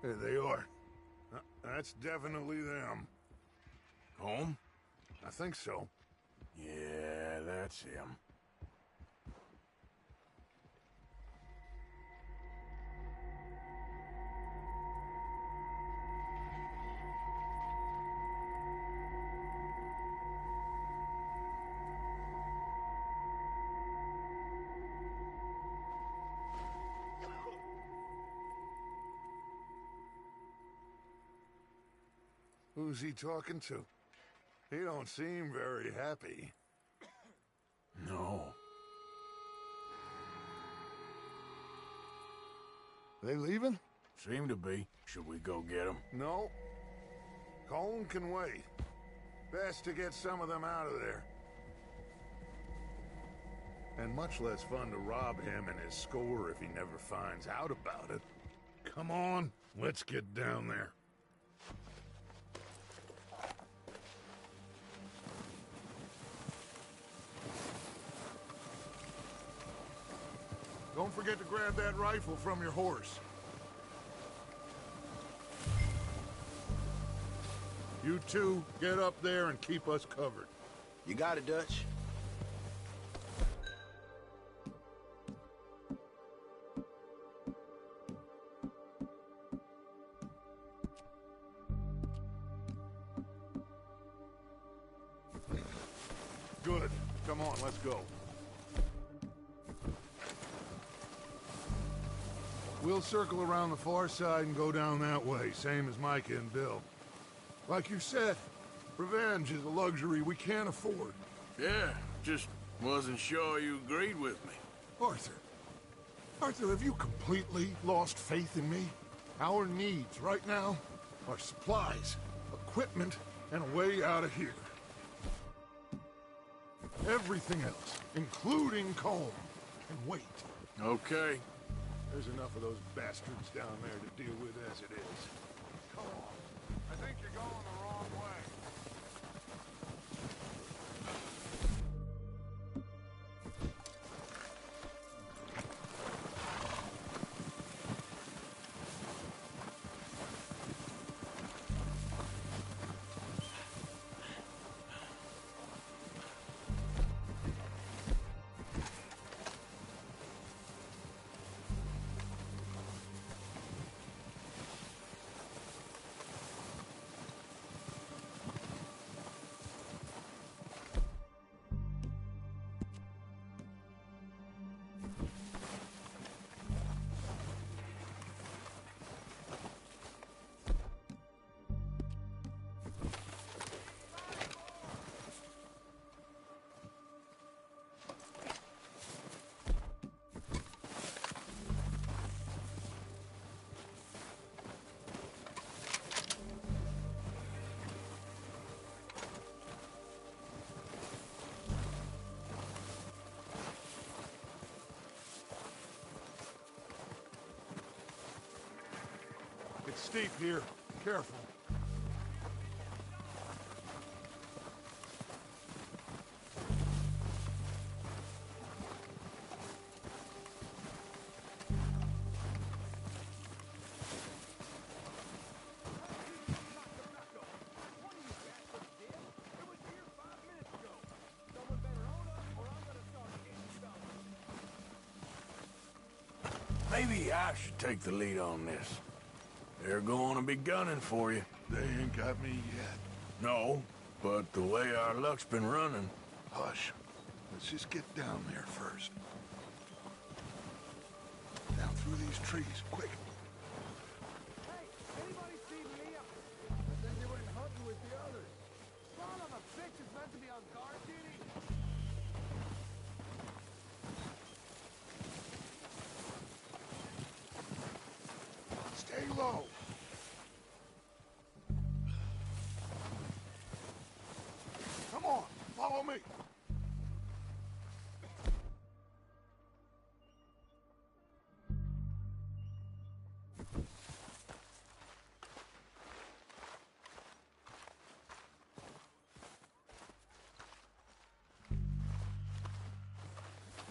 There they are. That's definitely them. Home? I think so. Yeah, that's him. Who's he talking to? He don't seem very happy. No. They leaving? Seem to be. Should we go get them? No. Colm can wait. Best to get some of them out of there. And much less fun to rob him and his score if he never finds out about it. Come on, let's get down there. Don't forget to grab that rifle from your horse. You two, get up there and keep us covered. You got it, Dutch. Good. Come on, let's go. We'll circle around the far side and go down that way, same as Micah and Bill. Like you said, revenge is a luxury we can't afford. Yeah, just wasn't sure you agreed with me. Arthur, have you completely lost faith in me? Our needs right now are supplies, equipment, and a way out of here. Everything else, including Colm, can wait. Okay. There's enough of those bastards down there to deal with as it is. Come on. I think you're going the wrong way. It's steep here. Careful. Maybe I should take the lead on this. They're going to be gunning for you. They ain't got me yet. No, but the way our luck's been running... Hush. Let's just get down there first. Down through these trees, quick. Hey, anybody see Leah? I think they went hunting with the others. Son of a bitch is meant to be on guard duty. Stay low. Come on, follow me.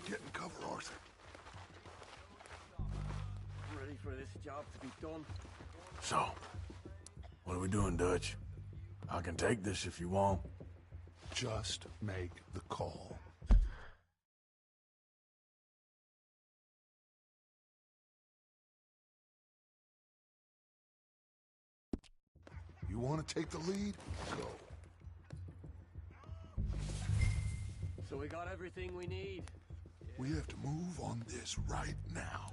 Get in cover, Arthur. Ready for this job to be done? So, what are we doing, Dutch? I can take this if you want. Just make the call. You want to take the lead? Go. So we got everything we need. We have to move on this right now.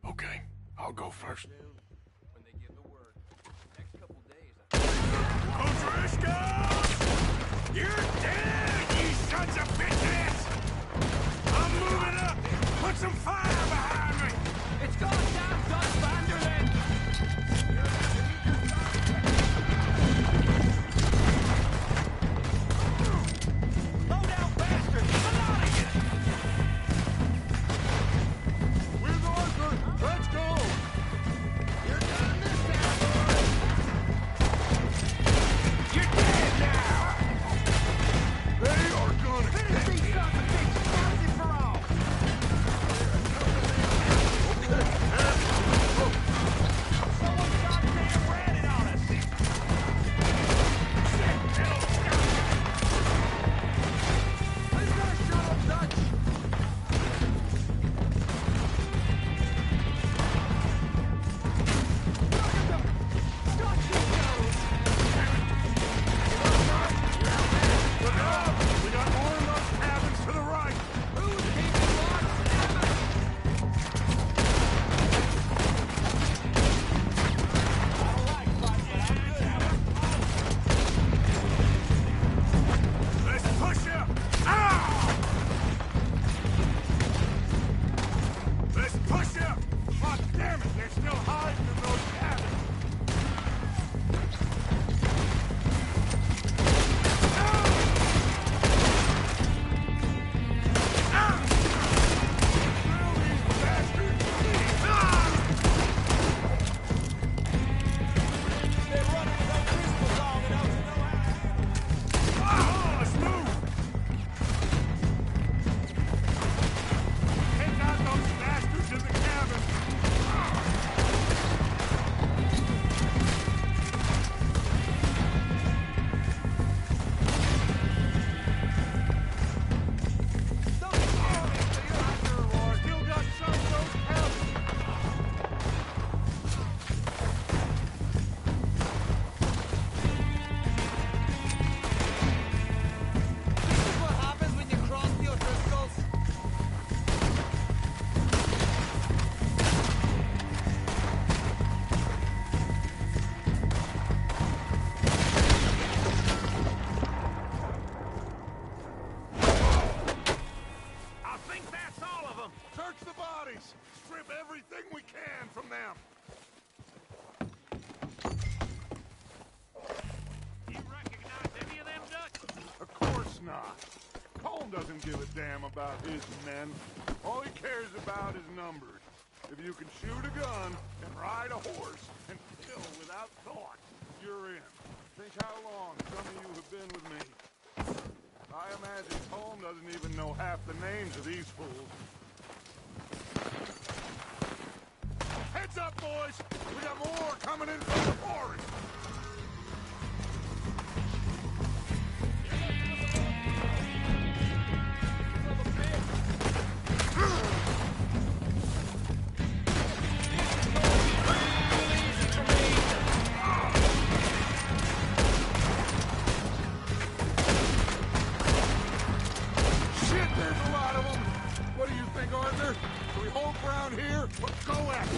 Okay, I'll go first. Patrishka! You're dead, you sons of bitches! I'm moving up! Put some fire behind me! It's goddamn Dutch Vanderland! Slow down, bastard! Come out of here! Where's Arthur? Let's go! You're done this time, boys! You're dead now! They are gonna Finish these sons of bitches once and for all! Someone's goddamn ratted on us! Shit, that'll stop! Let's not shut up, Dutch! Look out! We got more in those cabins to the right! Who's keeping watch? Let's push up! Ow! Let's push up! God damn it, they're still hiding in those cabins! Let's move! Take out those bastards in the cabin! Still got some of those cabins! This is what happens when you cross the O'Driscolls. I think that's all of them! Search the bodies! Strip everything we can from them! You recognize any of them, Dutch? Of course not. Colm doesn't give a damn about his men. All he cares about is numbers. If you can shoot a gun and ride a horse and kill without thought, you're in. Think how long some of you have been with me. I imagine Colm doesn't even know half the names of these fools. Heads up, boys! We got more coming in from the forest! Shit, there's a lot of them! What do you think, Arthur? Do we hold ground here or go at it?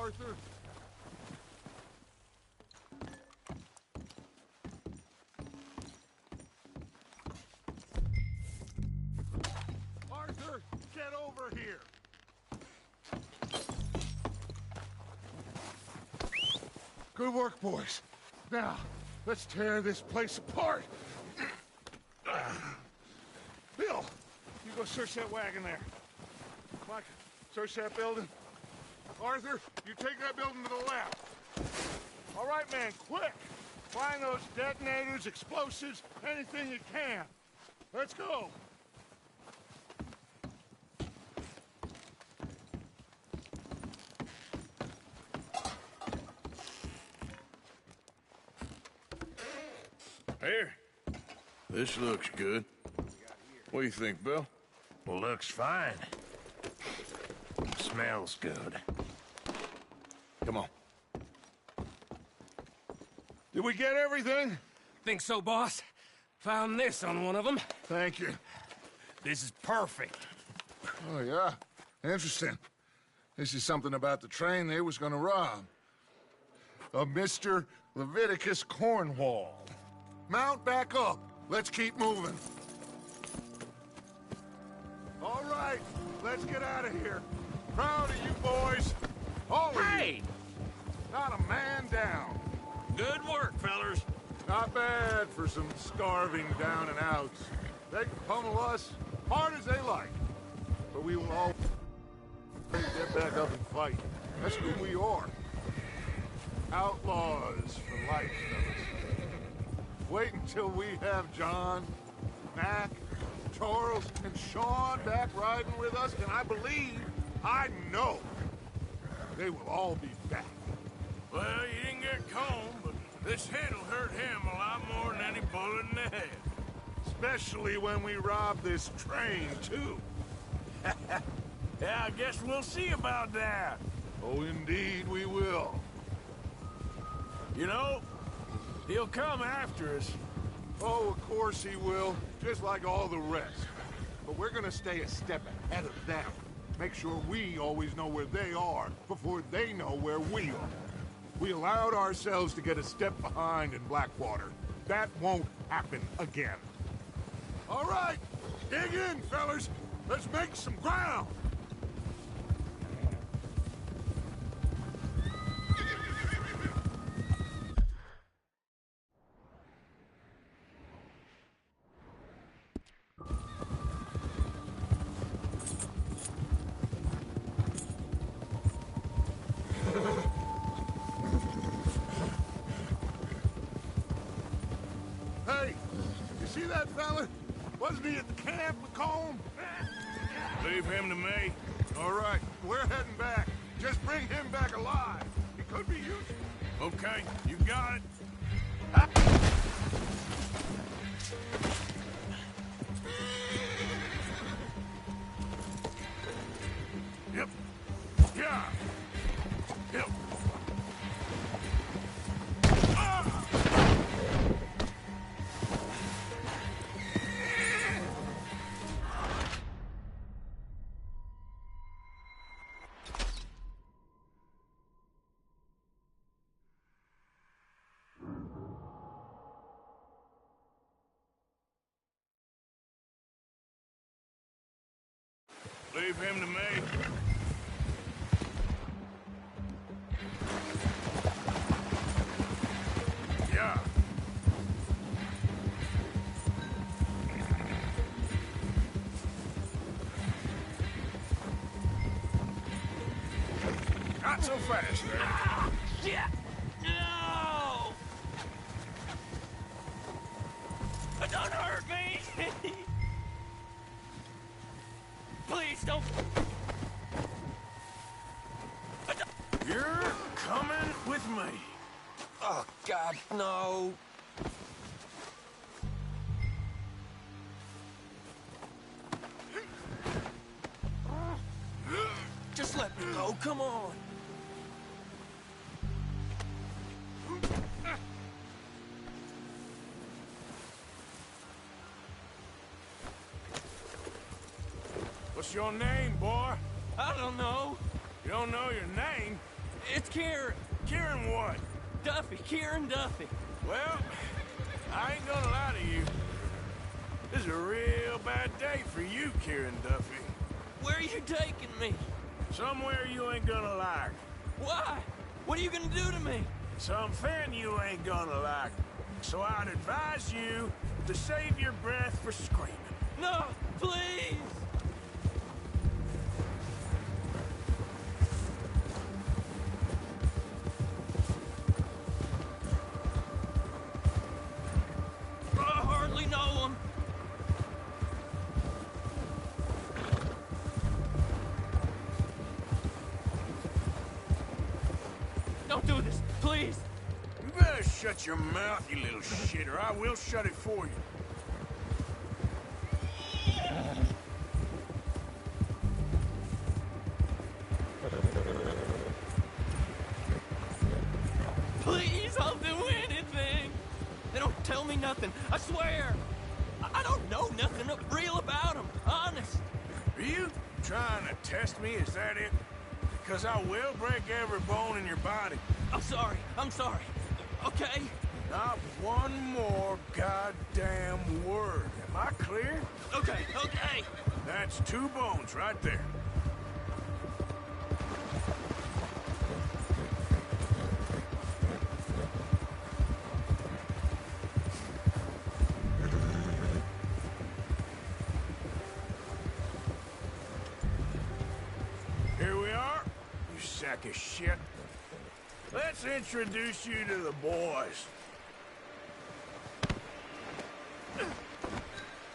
Arthur. Arthur, get over here. Good work, boys. Now, let's tear this place apart. Bill, you go search that wagon there. Mike, search that building. Arthur, you take that building to the left. All right, man, quick. Find those detonators, explosives, anything you can. Let's go. Here. This looks good. What do you think, Bill? Looks fine. Smells good. Come on. Did we get everything? Think so, boss. Found this on one of them. Thank you. This is perfect. Oh, yeah? Interesting. This is something about the train they was gonna rob. A Mr. Leviticus Cornwall. Mount back up. Let's keep moving. All right, let's get out of here. Proud of you boys. All of you. Not a man down. Good work, fellers. Not bad for some starving down and outs. They can pummel us hard as they like. But we will all get back up and fight. That's who we are. Outlaws for life, fellas. Wait until we have John, Mac, Charles, and Sean back riding with us, and I know, they will all be back. Well, you didn't get Combe, but this hit'll hurt him a lot more than any bullet in the head. Especially when we rob this train, too. Yeah, I guess we'll see about that. Oh, indeed we will. You know, he'll come after us. Oh, of course he will, just like all the rest. But we're gonna stay a step ahead of them. Make sure we always know where they are before they know where we are. We allowed ourselves to get a step behind in Blackwater. That won't happen again. All right, dig in, fellas. Let's make some ground. Hey, you see that fella? Wasn't he at the camp with Combe? Leave him to me. All right, we're heading back. Just bring him back alive. He could be useful. Okay, you got it. Yep. Yeah. Yep. Leave him to me. Yeah. Not so fast there. Shit! No! Don't hurt me! Please don't. You're coming with me. Oh, God, no. Just let me go, come on. What's your name, boy? I don't know. You don't know your name? It's Kieran. Kieran what? Duffy. Kieran Duffy. Well, I ain't gonna lie to you. This is a real bad day for you, Kieran Duffy. Where are you taking me? Somewhere you ain't gonna like. Why? What are you gonna do to me? Something you ain't gonna like. So I'd advise you to save your breath for screaming. No, please! I hardly know him. Don't do this, please! You better shut your mouth, you little shit, or I will shut it for you. Please, I'll do anything! They don't tell me nothing, I swear! I don't know nothing real about them, honest! Are you trying to test me, is that it? Because I will break every bone in your body. I'm sorry, okay? Not one more goddamn word. Am I clear? Okay. That's 2 bones right there. Here we are, you sack of shit. Let's introduce you to the boys.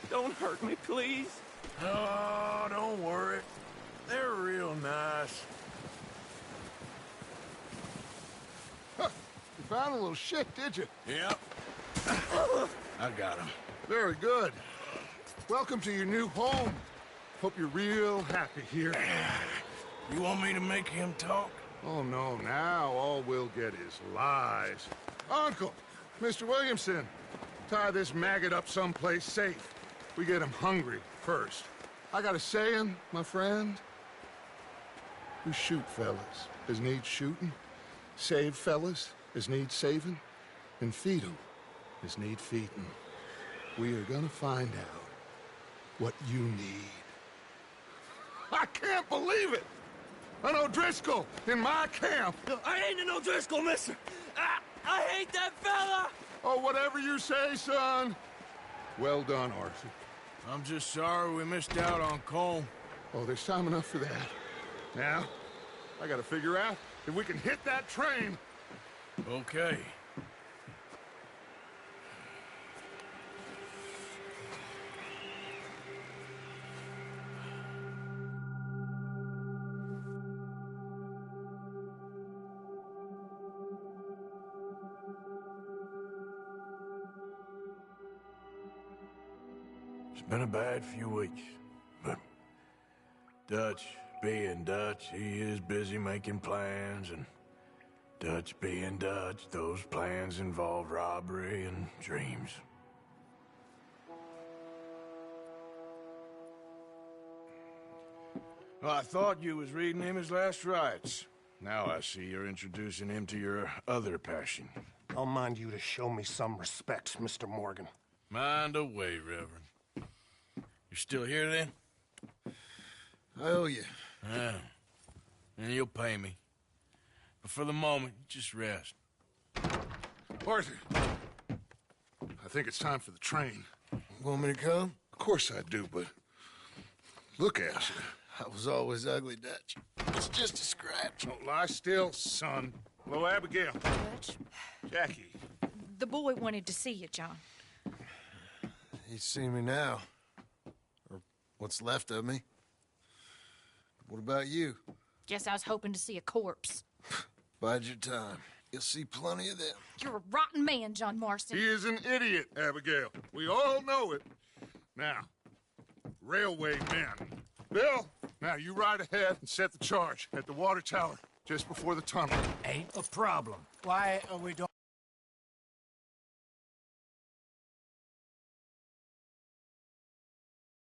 Don't hurt me, please. Oh, don't worry. They're real nice. Huh. You found a little shit, did you? Yep. I got him. Very good. Welcome to your new home. Hope you're real happy here. You want me to make him talk? Oh, no, now all we'll get is lies. Uncle, Mr. Williamson, tie this maggot up someplace safe. We get him hungry first. I got a saying, my friend. We shoot fellas as need shooting, save fellas as need saving, and feed 'em as need feeding. We are gonna find out what you need. I can't believe it! An O'Driscoll in my camp! I ain't an O'Driscoll, mister! I hate that fella! Oh, whatever you say, son. Well done, Arthur. I'm just sorry we missed out on Cole. Oh, there's time enough for that. Now, I gotta figure out if we can hit that train. Okay. It's been a bad few weeks, but Dutch being Dutch, he is busy making plans, and Dutch being Dutch, those plans involve robbery and dreams. Well, I thought you was reading him his last rites. Now I see you're introducing him to your other passion. I'll mind you to show me some respect, Mr. Morgan. Mind away, Reverend. You're still here, then? I owe you. Yeah. And you'll pay me. But for the moment, just rest. Arthur, I think it's time for the train. Want me to come? Of course I do, but look at you. I was always ugly, Dutch. It's just a scratch. Don't lie still, son. Hello, Abigail. Dutch, Jackie. the boy wanted to see you, John. He's seen me now. Or what's left of me. What about you? Guess I was hoping to see a corpse. Bide your time. You'll see plenty of them. You're a rotten man, John Marston. He is an idiot, Abigail. We all know it. Now, railway men. Bill, now you ride ahead and set the charge at the water tower just before the tunnel. Ain't a problem. Why are we doing...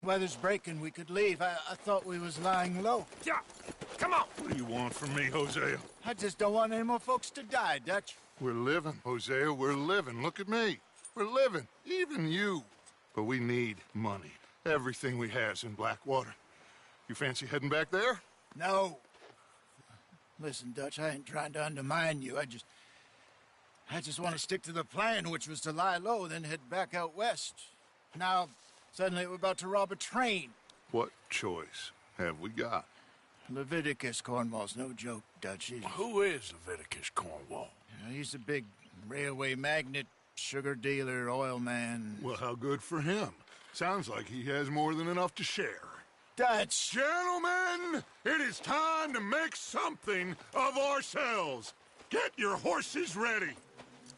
Weather's breaking. We could leave. I thought we was lying low. Yeah, come on. What do you want from me, Hosea? I just don't want any more folks to die, Dutch. We're living, Hosea. We're living. Look at me. We're living. Even you. But we need money. Everything we has in Blackwater. You fancy heading back there? No. Listen, Dutch, I ain't trying to undermine you. I just want to stick to the plan, which was to lie low, then head back out west. Now, suddenly we're about to rob a train. What choice have we got? Leviticus Cornwall's no joke, Dutch. Who is Leviticus Cornwall? You know, he's a big railway magnate, sugar dealer, oil man. Well, how good for him. Sounds like he has more than enough to share. Dutch! Gentlemen, it is time to make something of ourselves. Get your horses ready.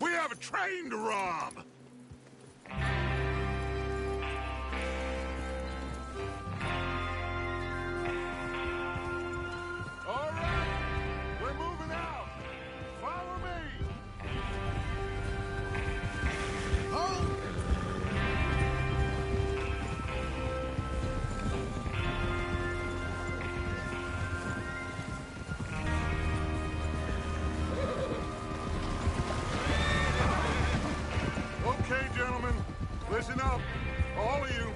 We have a train to rob. All right, we're moving out. Follow me. Oh! Okay, gentlemen, listen up, all of you.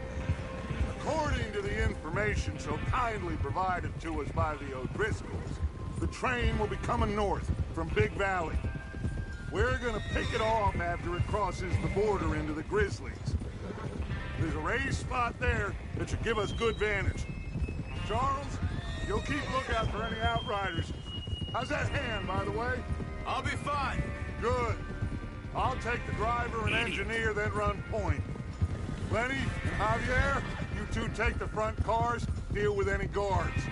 According to the information so kindly provided to us by the O'Driscolls, the train will be coming north from Big Valley. We're gonna pick it off after it crosses the border into the Grizzlies. There's a raised spot there that should give us good vantage. Charles, you'll keep lookout for any outriders. How's that hand, by the way? I'll be fine. Good. I'll take the driver and engineer, then run point. Lenny and Javier, you two take the front cars, deal with any guards.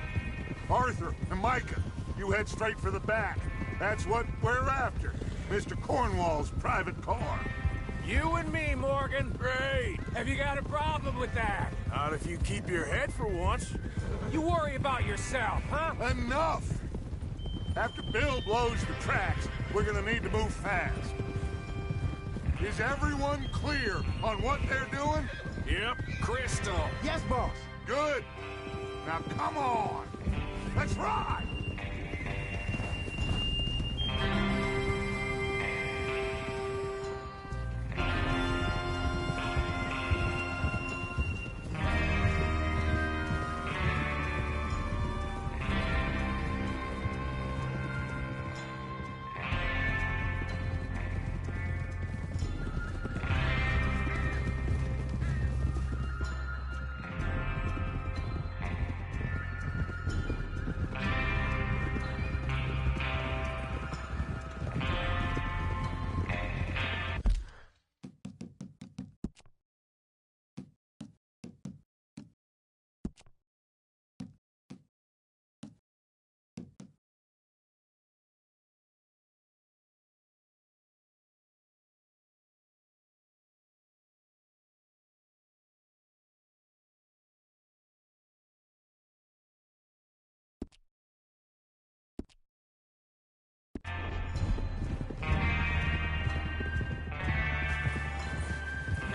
Arthur and Micah, you head straight for the back. That's what we're after. Mr. Cornwall's private car. You and me, Morgan. Great. Have you got a problem with that? Not if you keep your head for once. You worry about yourself, huh? Enough! After Bill blows the tracks, we're gonna need to move fast. Is everyone clear on what they're doing? Yep. Crystal. Yes, boss. Good. Now come on. Let's ride.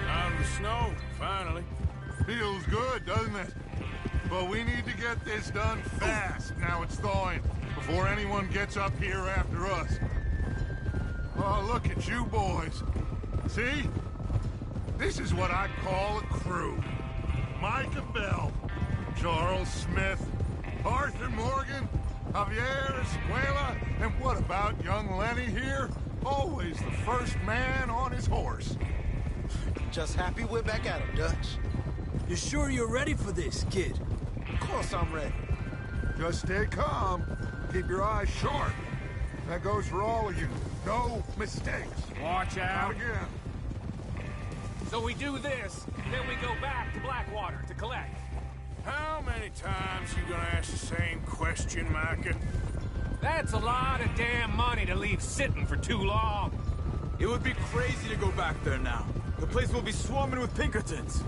Out of the snow, finally. Feels good, doesn't it? But we need to get this done fast. Now it's thawing, before anyone gets up here after us. Oh, look at you boys. See? This is what I call a crew. Micah Bell, Charles Smith, Arthur Morgan, Javier Escuela, and what about young Lenny here? Always the first man on his horse. Just happy we're back at him, Dutch. You sure you're ready for this, kid? Of course I'm ready. Just stay calm. Keep your eyes sharp. That goes for all of you. No mistakes. Watch out. Not again. So we do this, then we go back to Blackwater to collect. How many times you gonna ask the same question, Micah? That's a lot of damn money to leave sitting for too long. It would be crazy to go back there now. The place will be swarming with Pinkertons.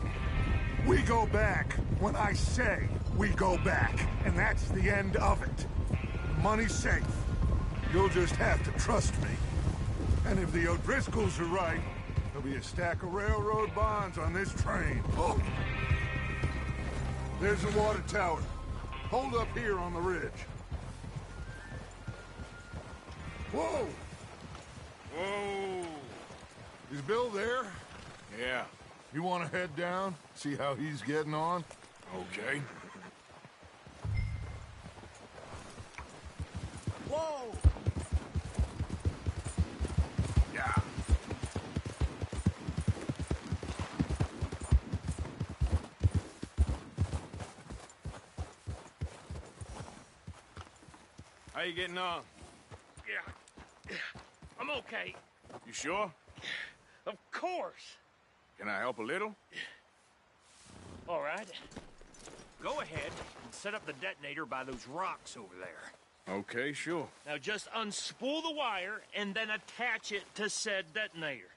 We go back when I say we go back, and that's the end of it. The money's safe. You'll just have to trust me. And if the O'Driscolls are right, there'll be a stack of railroad bonds on this train. Oh. There's the water tower. Hold up here on the ridge. Whoa! Whoa! Is Bill there? Yeah. You want to head down, see how he's getting on? Okay. Whoa! Yeah. How you getting on? Yeah. I'm okay. You sure? Of course. Can I help a little? All right. Go ahead and set up the detonator by those rocks over there. Okay, sure. Now just unspool the wire and then attach it to said detonator.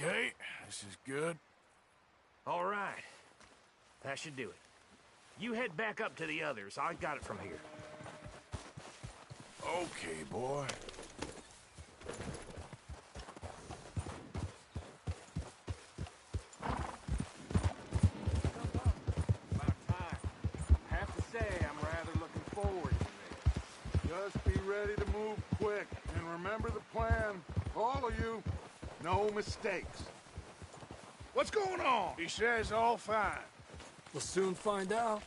Okay, this is good. All right. That should do it. You head back up to the others. I got it from here. Okay, boy. About time. I have to say, I'm rather looking forward to this. Just be ready to move quick, and remember the plan. All of you, no mistakes. What's going on? He says all fine. We'll soon find out.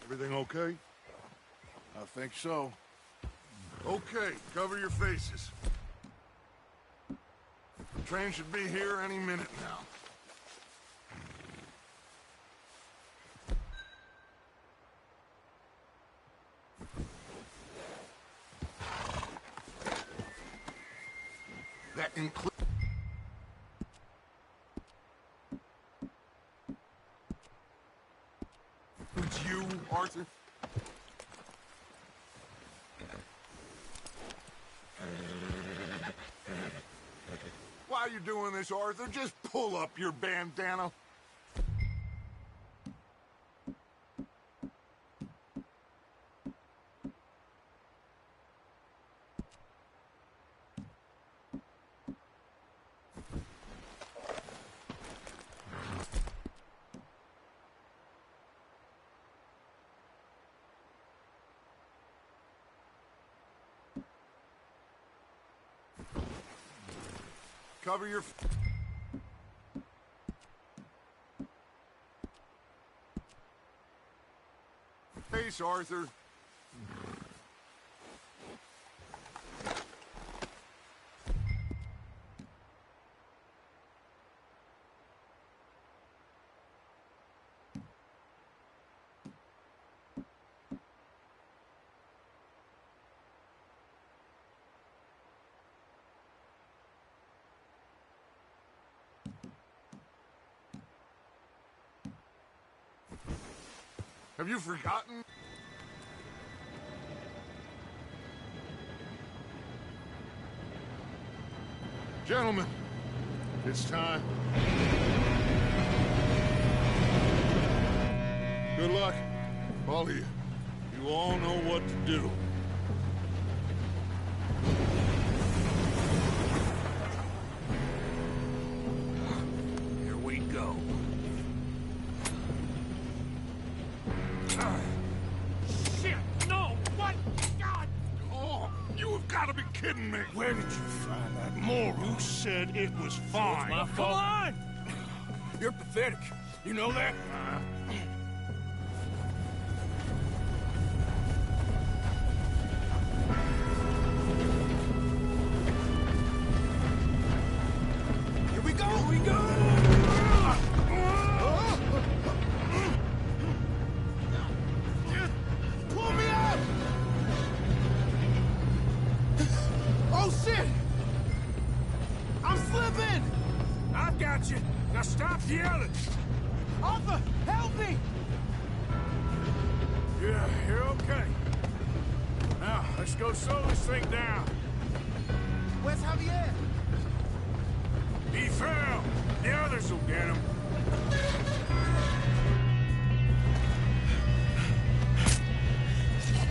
Everything okay? I think so. Okay, cover your faces. The train should be here any minute now. That includes... you, Arthur? Why are you doing this, Arthur? Just pull up your bandana. Cover your... face, Arthur. Have you forgotten? Gentlemen, it's time. Good luck, all of you. You all know what to do. Here we go. Shit! No! What? God! Oh, you have got to be kidding me. Where did you find that moron? You said it was fine. My fault. Come on! You're pathetic. You know that? Here we go! Here we go! Pull me up! Oh, shit! I'm slipping! I've got you. Now stop yelling. Arthur, help me! Yeah, you're okay. Now, let's go slow this thing down. Where's Javier? He fell. The others will get him.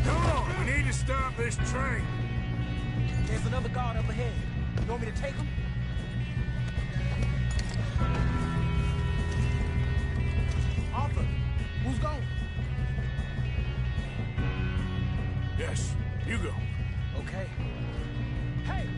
Come on, we need to stop this train. There's another guard up ahead. You want me to take him? Arthur, who's going? Yes, you go. Okay. Hey!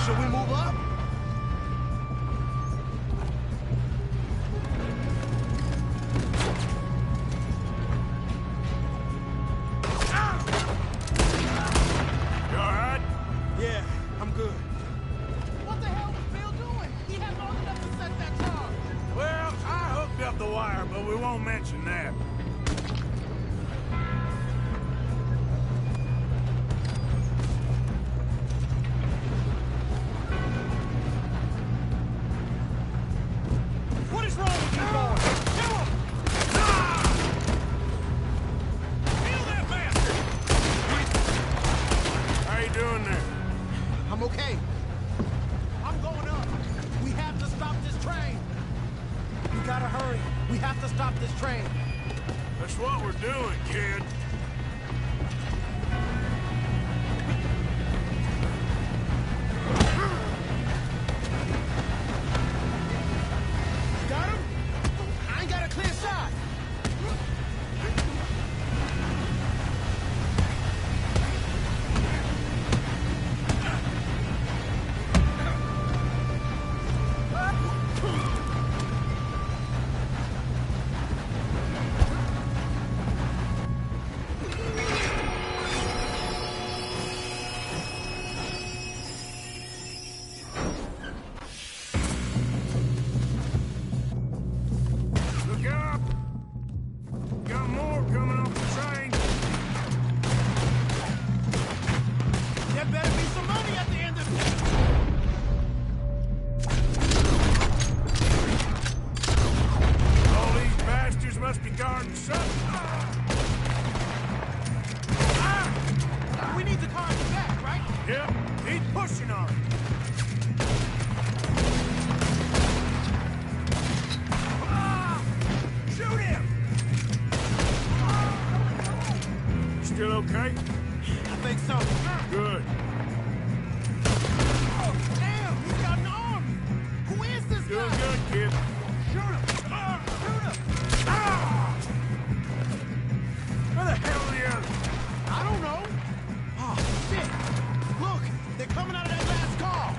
Should we move up? You all right? Yeah, I'm good. What the hell was Bill doing? He had long enough to set that charge. Well, I hooked up the wire, but we won't mention that. What is wrong with you boys? Kill him! Kill that bastard! How you doing there? I'm okay. I'm going up. We have to stop this train. We gotta hurry. We have to stop this train. That's what we're doing, kid. Got him? I ain't got a clear shot. Look out! Got more coming off the train. There better be some money at the end of it. All these bastards must be guarding something. We need the car in the back, right? Yep, he's pushing on it. Shoot him! Still okay? I think so. Good. Oh, damn! He's got an arm! Who is this Doing guy? good, kid. Shoot him! Shoot him! Where the hell are the others? I don't know. Oh, shit! Look! They're coming out of that last car!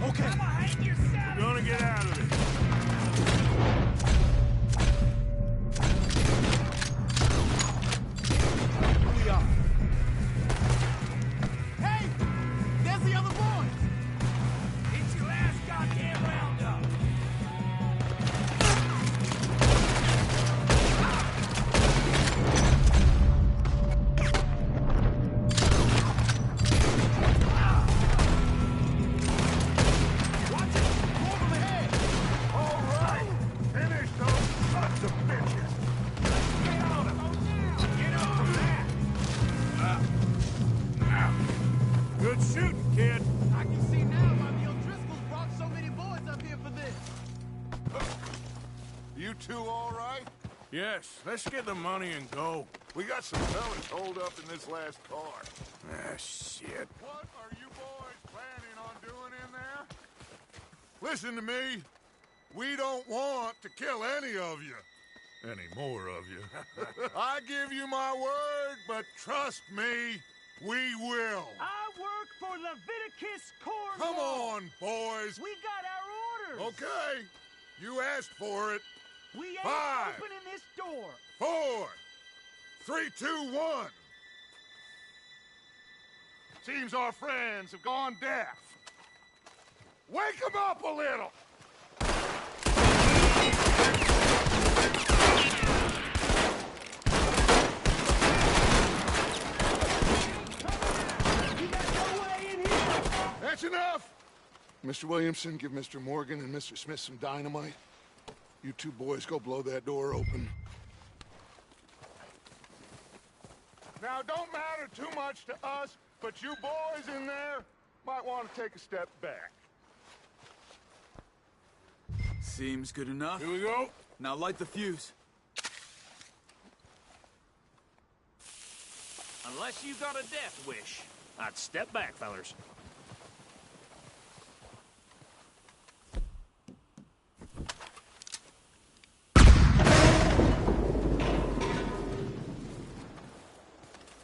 Okay. We're gonna get out of this. Here we are. Hey! There's the other boys! It's your last goddamn roundup. Watch it! Move them ahead! All right. Finish those sons of bitches. Get on him. Get on that. Good shooting, kid. I can see now why the O'Driscolls brought so many boys up here for this. You two all right? Yes, let's get the money and go. We got some fellas holed up in this last car. Ah, shit. What are you boys planning on doing in there? Listen to me. We don't want to kill any of you. Any more of you. I give you my word, but trust me, we will. I work for Leviticus Corps. Come on, boys. We got our orders. Okay. You asked for it. We ain't 5, opening this door. 4, 3, 2, 1. Seems our friends have gone deaf. Wake them up a little! That's enough! Mr. Williamson, give Mr. Morgan and Mr. Smith some dynamite. You two boys go blow that door open. Now, don't matter too much to us, but you boys in there might want to take a step back. Seems good enough. Here we go. Now light the fuse. Unless you got a death wish, I'd step back, fellers.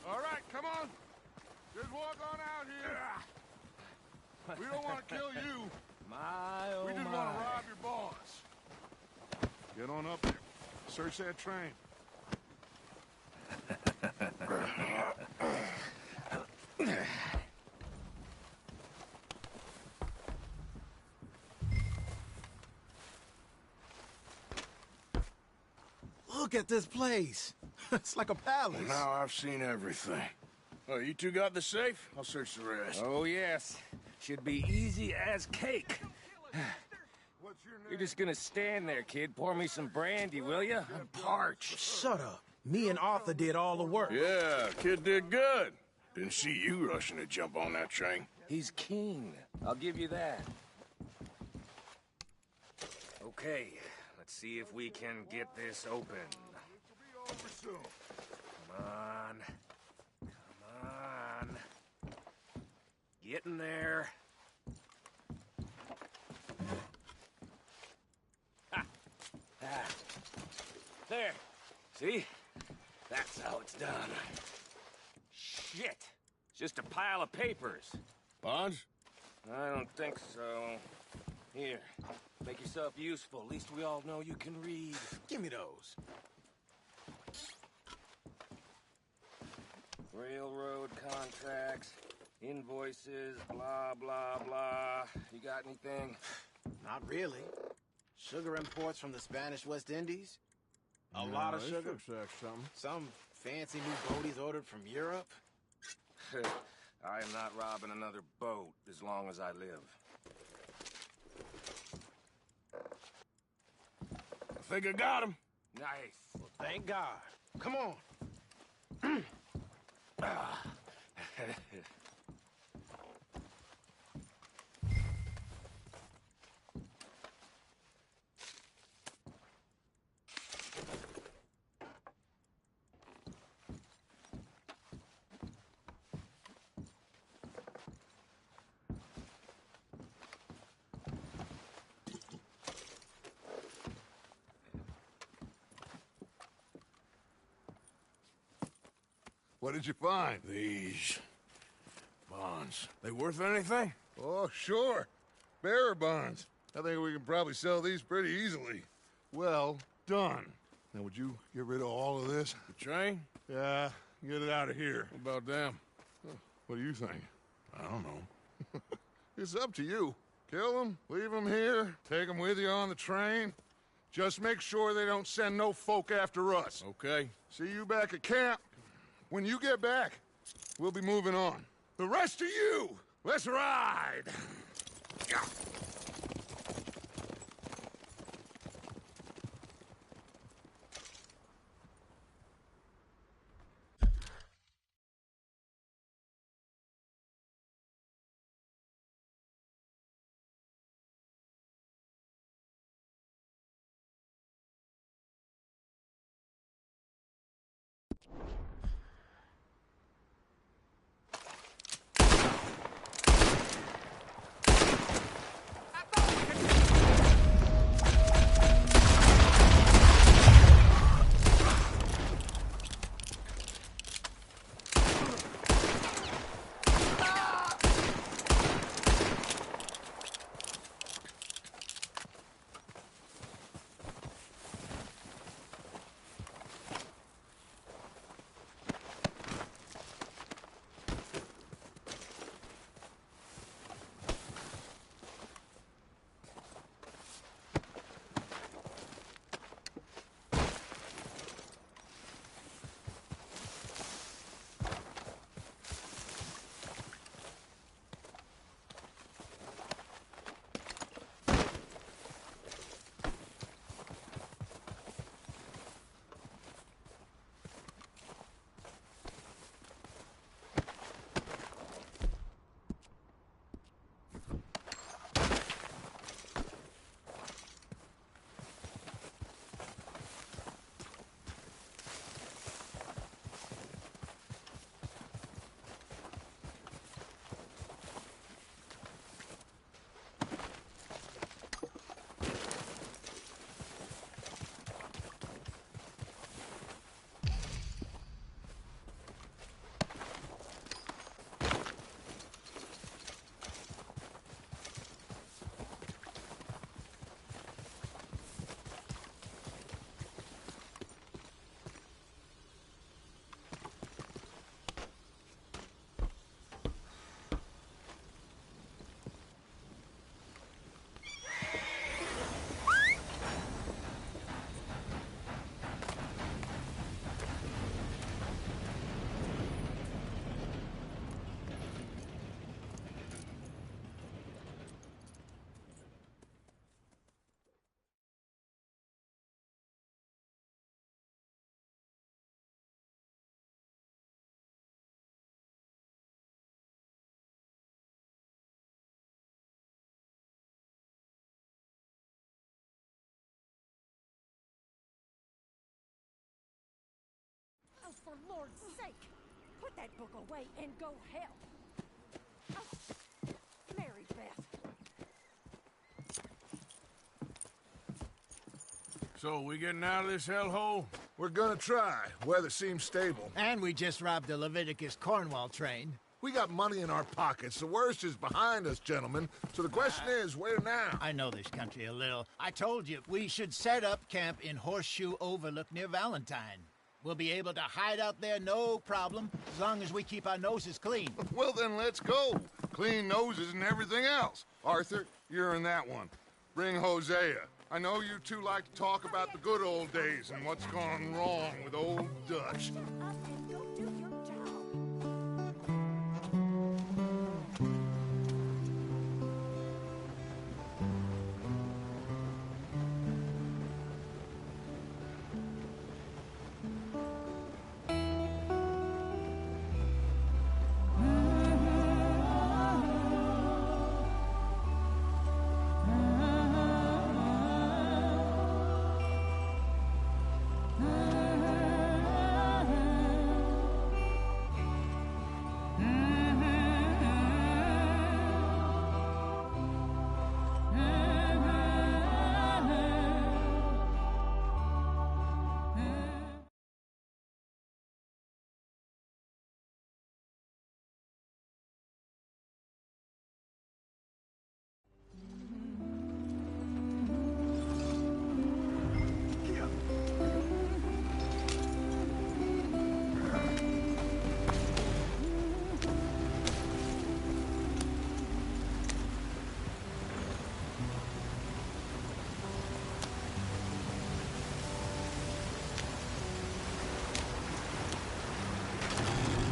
All right, come on. Just walk on out here. We don't want to kill you. We just want to rob your boss. Get on up there. Search that train. Look at this place. It's like a palace. Well, now I've seen everything. Oh, you two got the safe? I'll search the rest. Oh, yes. Should be easy as cake. You're just gonna stand there, kid. Pour me some brandy, will you? I'm parched. Shut up. Me and Arthur did all the work. Yeah, kid did good. Didn't see you rushing to jump on that train. He's keen. I'll give you that. Okay, let's see if we can get this open. Come on. Come on. Getting there. Ha! Ah. There. See? That's how it's done. Shit! It's just a pile of papers. Bonds? I don't think so. Here, make yourself useful. At least we all know you can read. Give me those. Railroad contracts, invoices, blah, blah, blah. You got anything? Not really. Sugar imports from the Spanish West Indies. A lot of sugar. Some fancy new boaties ordered from Europe. I am not robbing another boat as long as I live. I think I got him. Nice. Well, thank God. Come on. What did you find? These bonds. They worth anything? Oh, sure. Bearer bonds. I think we can probably sell these pretty easily. Well done. Now, would you get rid of all of this? The train? Yeah, get it out of here. What about them? What do you think? I don't know. It's up to you. Kill them, leave them here, take them with you on the train. Just make sure they don't send no folk after us. Okay. See you back at camp. When you get back, we'll be moving on. The rest of you, let's ride! Lord's sake! Put that book away and go help! Oh, Mary Beth. So, we getting out of this hellhole? We're gonna try. Weather seems stable. And we just robbed a Leviticus Cornwall train. We got money in our pockets. The worst is behind us, gentlemen. So the question is, where now? I know this country a little. I told you, we should set up camp in Horseshoe Overlook near Valentine. We'll be able to hide out there, no problem, as long as we keep our noses clean. Well, then let's go. Clean noses and everything else. Arthur, you're in that one. Bring Hosea. I know you two like to talk about the good old days and what's gone wrong with old Dutch.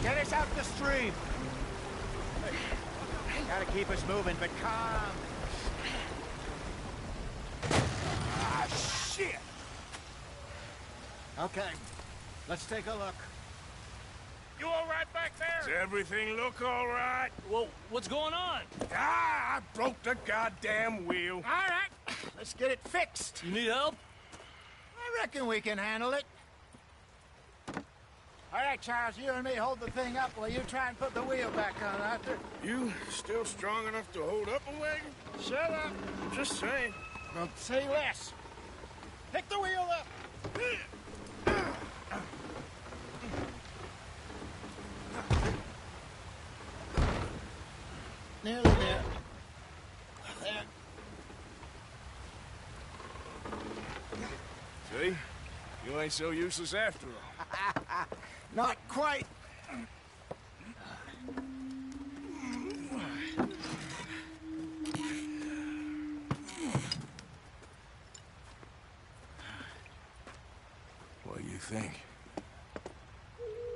Get us out the stream! Gotta keep us moving, but calm. Ah, shit! Okay, let's take a look. You all right back there? Does everything look all right? Well, what's going on? Ah, I broke the goddamn wheel. All right, let's get it fixed. You need help? I reckon we can handle it. All right, Charles, you and me hold the thing up while you try and put the wheel back on, Arthur. You still strong enough to hold up a wagon? Shut up. Just saying. Well, say less. Pick the wheel up. Nearly there. There. See? You ain't so useless after all. Not quite. What do you think?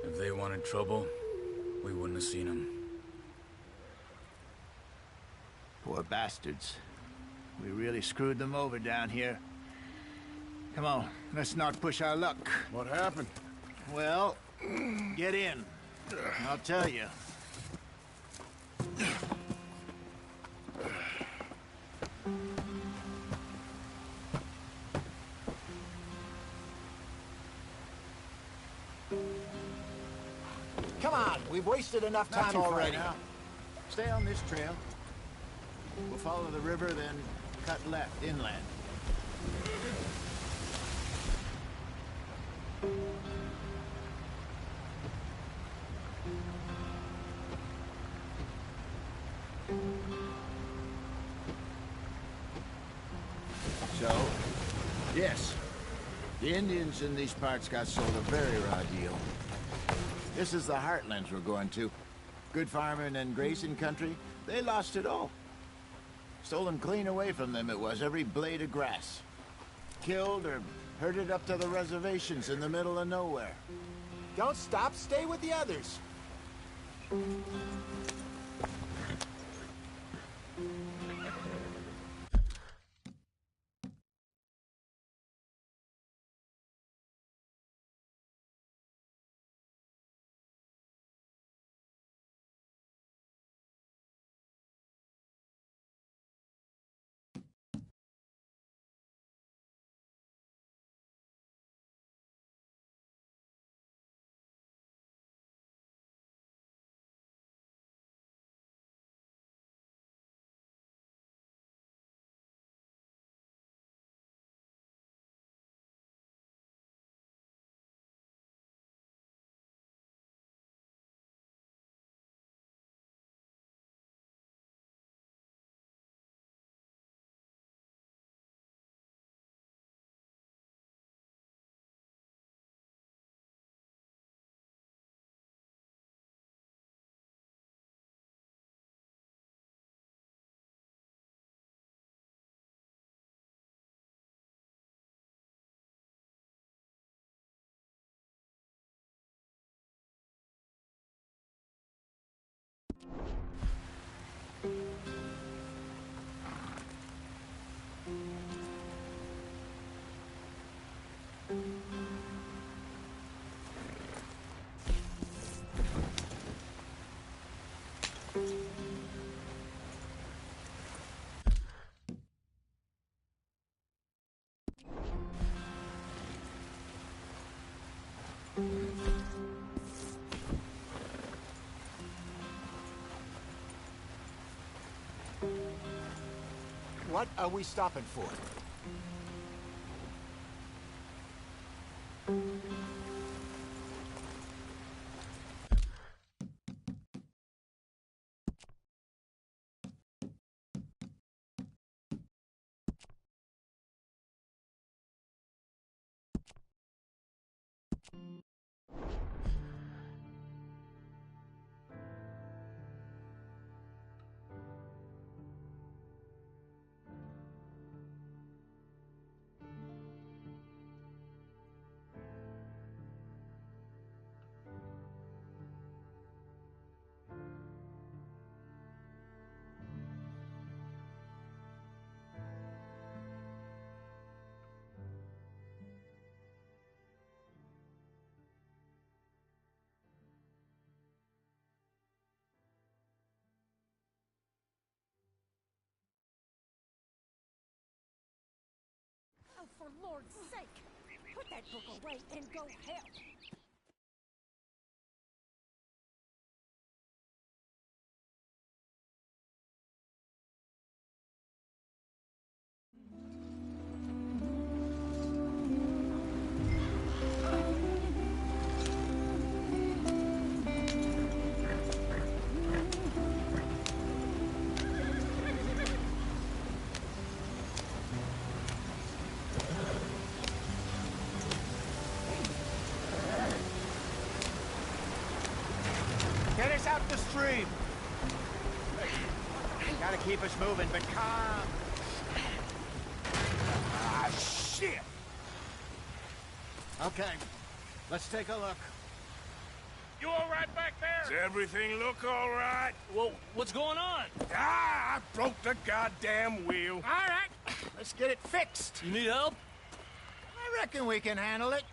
If they wanted trouble, we wouldn't have seen them. Poor bastards. We really screwed them over down here. Come on, let's not push our luck. What happened? Well, get in. I'll tell you. Come on, we've wasted enough time already. Stay on this trail. We'll follow the river, then cut left inland. So, yes, the Indians in these parts got sold a very raw deal. This is the heartlands we're going to. Good farming and grazing country, they lost it all. Stolen clean away from them it was, every blade of grass. Killed or herded up to the reservations in the middle of nowhere. Don't stop, stay with the others. What are we stopping for? Oh, for Lord's sake! Put that book away and go help! Get us out the stream! Gotta keep us moving, but calm. Ah, shit! Okay, let's take a look. You all right back there? Does everything look all right? Well, what's going on? Ah, I broke the goddamn wheel. All right, let's get it fixed. You need help? I reckon we can handle it.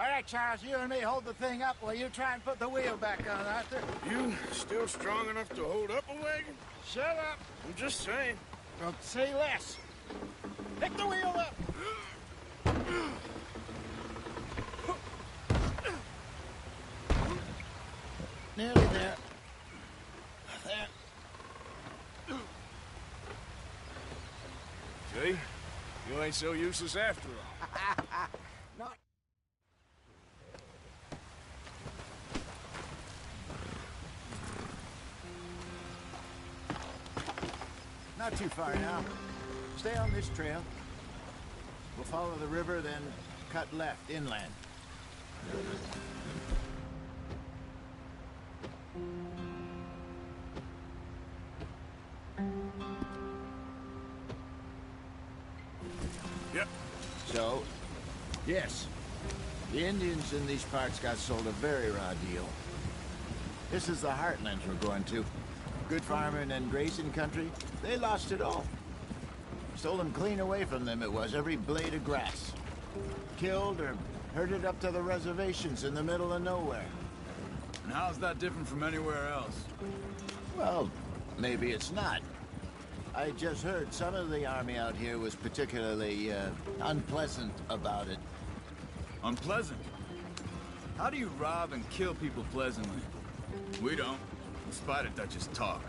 All right, Charles, you and me hold the thing up while you try and put the wheel back on, Arthur. You still strong enough to hold up a wagon? Shut up. I'm just saying. Well, say less. Pick the wheel up. Nearly there. There. See? You ain't so useless after all. Not. Not too far now. Stay on this trail. We'll follow the river, then cut left, inland. Yep. So, yes, the Indians in these parts got sold a very raw deal. This is the heartlands we're going to. Good farming and grazing country, they lost it all. Stolen clean away from them it was, every blade of grass. Killed or herded up to the reservations in the middle of nowhere. And how's that different from anywhere else? Well, maybe it's not. I just heard some of the army out here was particularly, unpleasant about it. Unpleasant? How do you rob and kill people pleasantly? We don't, in spite of Dutch's talk.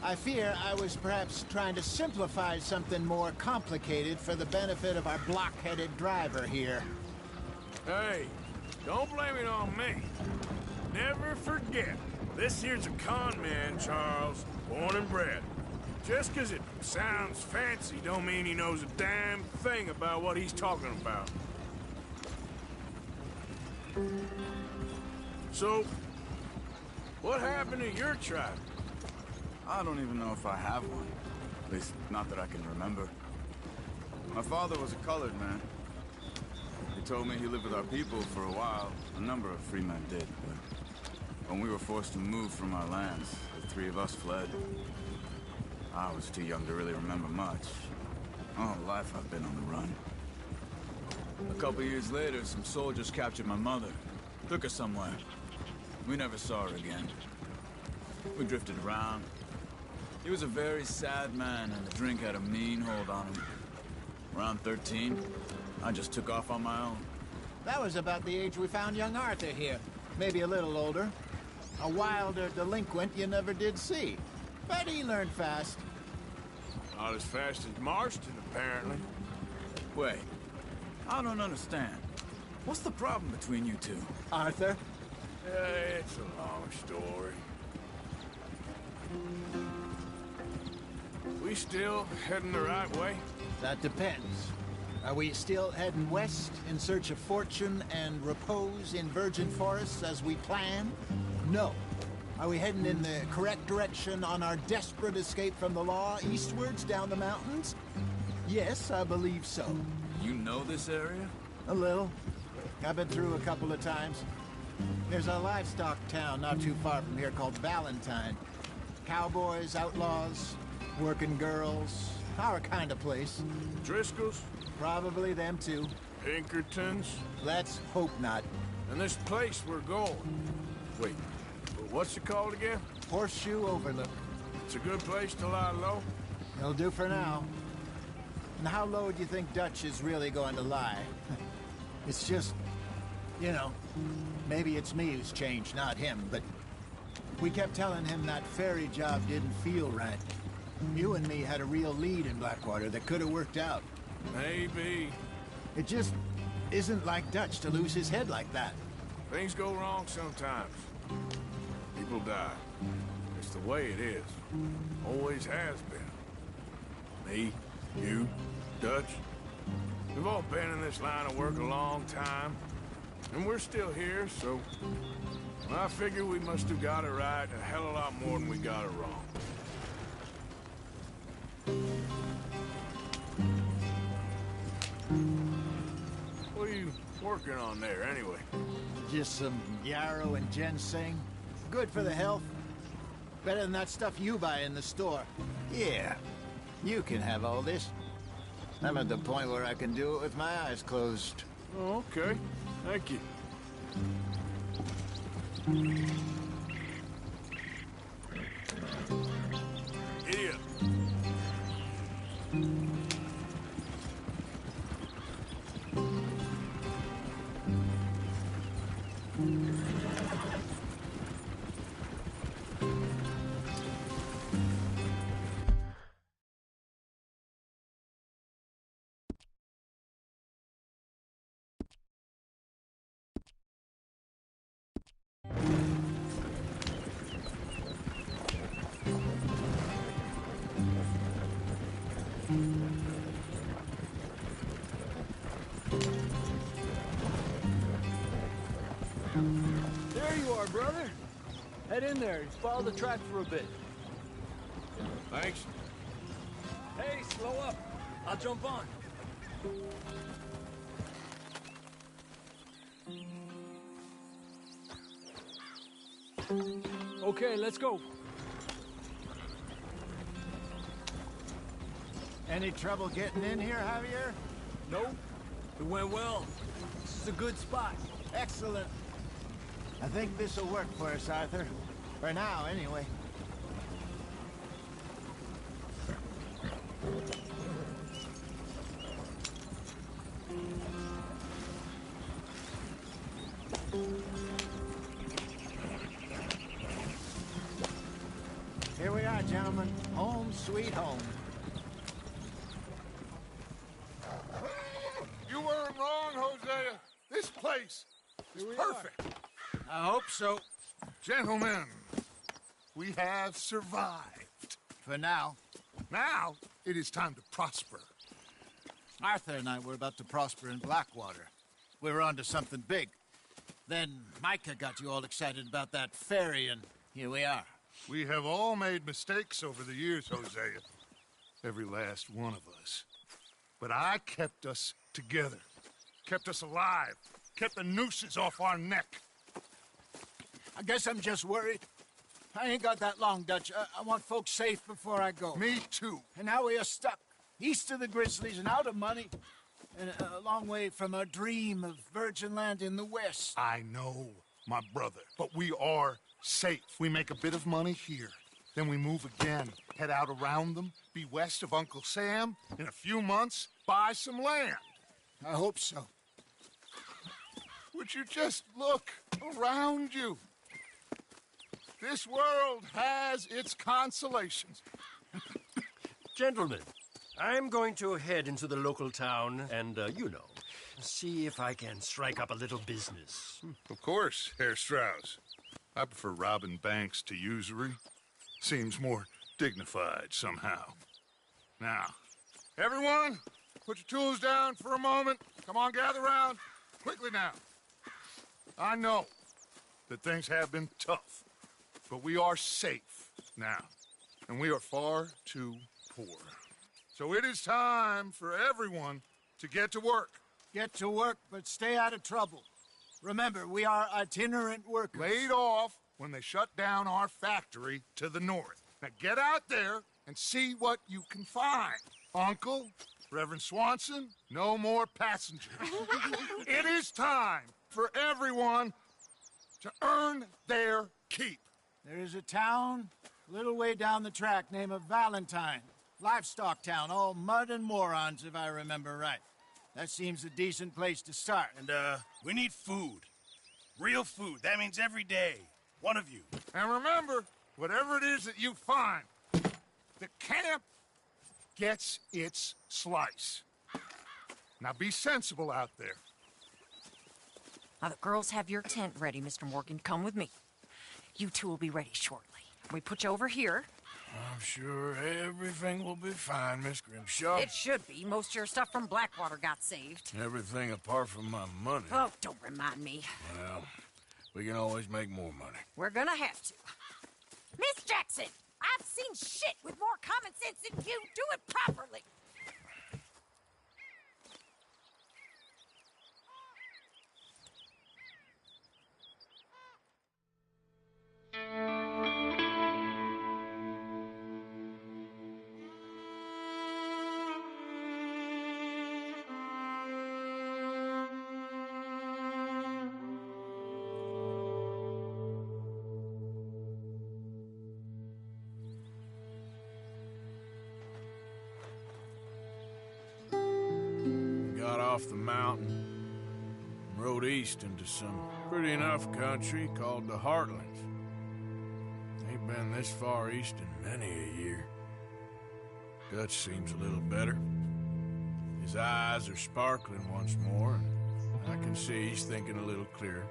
I fear I was perhaps trying to simplify something more complicated for the benefit of our block-headed driver here. Hey, don't blame it on me. Never forget, this here's a con man, Charles, born and bred. Just 'cause it sounds fancy don't mean he knows a damn thing about what he's talking about. So, what happened to your tribe? I don't even know if I have one. At least, not that I can remember. My father was a colored man. He told me he lived with our people for a while. A number of free men did, but when we were forced to move from our lands, the three of us fled. I was too young to really remember much. All life I've been on the run. A couple years later, some soldiers captured my mother. Took her somewhere. We never saw her again. We drifted around. He was a very sad man, and the drink had a mean hold on him. Around 13, I just took off on my own. That was about the age we found young Arthur here. Maybe a little older. A wilder delinquent you never did see. But he learned fast. Not as fast as Marston, apparently. Wait, I don't understand. What's the problem between you two? Arthur? It's a long story. We still heading the right way? That depends. Are we still heading west in search of fortune and repose in virgin forests as we planned? No. Are we heading in the correct direction on our desperate escape from the law eastwards down the mountains? Yes, I believe so. You know this area? A little. I've been through a couple of times. There's a livestock town not too far from here called Valentine. Cowboys, outlaws, working girls, our kind of place. Driscoll's? Probably them too. Pinkertons? Let's hope not. And this place we're going. Wait, what's it called again? Horseshoe Overlook. It's a good place to lie low? It'll do for now. And how low do you think Dutch is really going to lie? It's just, you know, maybe it's me who's changed, not him, but we kept telling him that ferry job didn't feel right. You and me had a real lead in Blackwater that could have worked out. Maybe. It just isn't like Dutch to lose his head like that. Things go wrong sometimes. People die. It's the way it is. Always has been. Me, you, Dutch. We've all been in this line of work a long time. And we're still here, so I figure we must have got it right a hell of a lot more than we got it wrong. What are you working on there, anyway? Just some yarrow and ginseng. Good for the health. Better than that stuff you buy in the store. Yeah, you can have all this. I'm at the point where I can do it with my eyes closed. Oh, okay. Thank you. Idiot. There you are, brother. Head in there. Follow the track for a bit. Thanks. Hey, slow up. I'll jump on. Okay, let's go. Any trouble getting in here, Javier? Nope. It went well. This is a good spot. Excellent. I think this'll work for us, Arthur. For now, anyway. Here we are, gentlemen. Home sweet home. You weren't wrong, Hosea. This place is perfect. I hope so. Gentlemen, we have survived. For now. Now, it is time to prosper. Arthur and I were about to prosper in Blackwater. We were onto something big. Then Micah got you all excited about that ferry, and here we are. We have all made mistakes over the years, Hosea. Every last one of us. But I kept us together. Kept us alive. Kept the nooses off our neck. I guess I'm just worried. I ain't got that long, Dutch. I want folks safe before I go. Me too. And now we are stuck, east of the Grizzlies and out of money, and a long way from our dream of virgin land in the west. I know, my brother, but we are safe. We make a bit of money here, then we move again, head out around them, be west of Uncle Sam, in a few months, buy some land. I hope so. Would you just look around you? This world has its consolations. Gentlemen, I'm going to head into the local town and, see if I can strike up a little business. Of course, Herr Strauss. I prefer robbing banks to usury. Seems more dignified somehow. Now, everyone, put your tools down for a moment. Come on, gather round. Quickly now. I know that things have been tough, but we are safe now, and we are far too poor. So it is time for everyone to get to work. Get to work, but stay out of trouble. Remember, we are itinerant workers. Laid off when they shut down our factory to the north. Now get out there and see what you can find. Uncle, Reverend Swanson, no more passengers. It is time for everyone to earn their keep. There is a town a little way down the track named Valentine. Livestock town, all mud and morons, if I remember right. That seems a decent place to start. And, we need food. Real food. That means every day. One of you. And remember, whatever it is that you find, the camp gets its slice. Now be sensible out there. Now, the girls have your tent ready, Mr. Morgan. Come with me. You two will be ready shortly. We put you over here. I'm sure everything will be fine, Miss Grimshaw. It should be. Most of your stuff from Blackwater got saved. Everything apart from my money. Oh, don't remind me. Well, we can always make more money. We're gonna have to. Miss Jackson, I've seen shit with more common sense than you. Do it properly. Off the mountain and rode east into some pretty enough country called the Heartlands. Ain't been this far east in many a year. Dutch seems a little better. His eyes are sparkling once more, and I can see he's thinking a little clearer.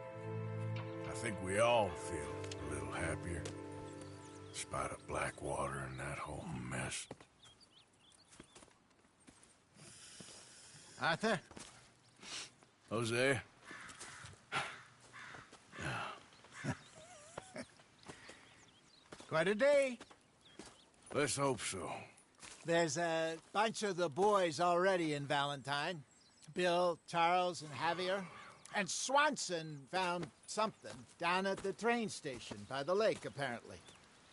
I think we all feel a little happier, in spite of Blackwater and that whole mess. Arthur? Jose? Quite a day. Let's hope so. There's a bunch of the boys already in Valentine. Bill, Charles, and Javier. And Swanson found something down at the train station by the lake, apparently.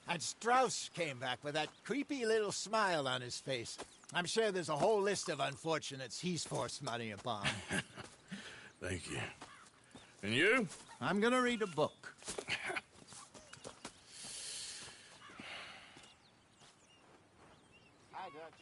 And Strauss came back with that creepy little smile on his face. I'm sure there's a whole list of unfortunates he's forced money upon. Thank you. And you? I'm gonna read a book. Hi, Dutch.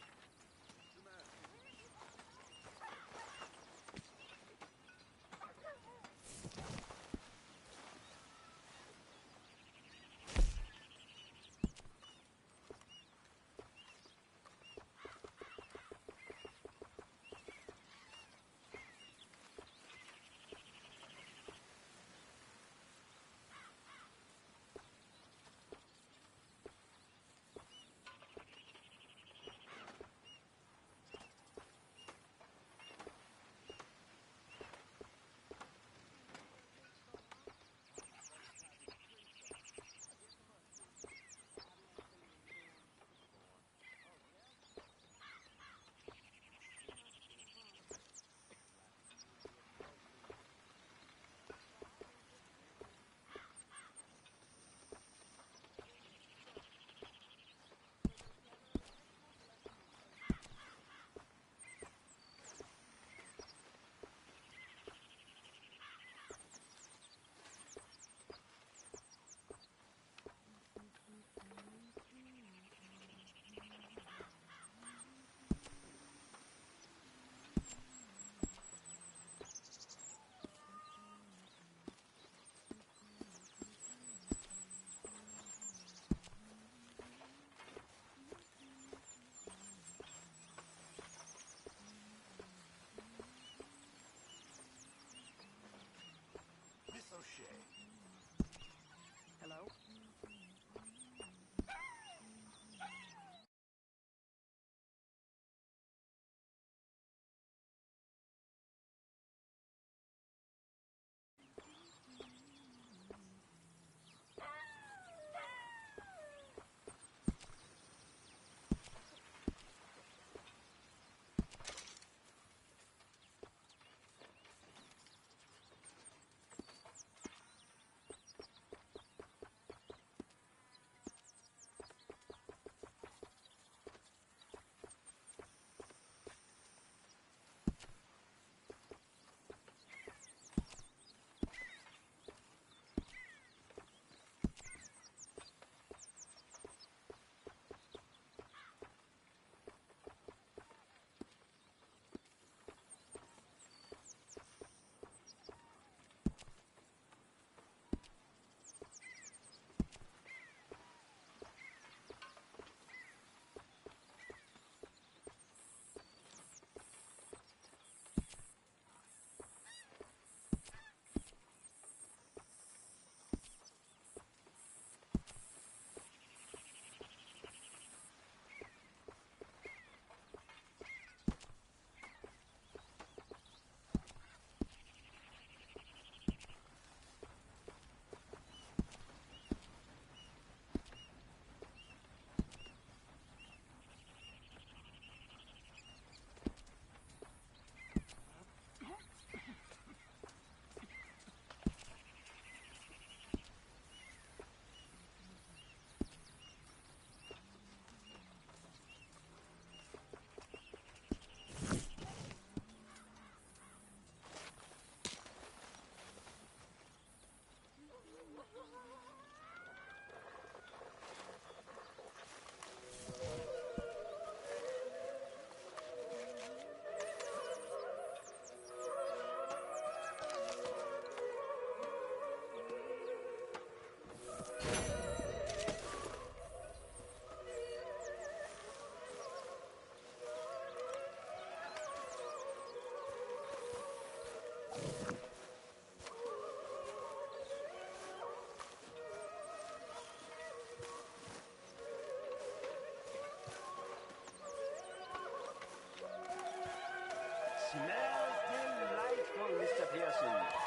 Smells delightful, Mr. Pearson.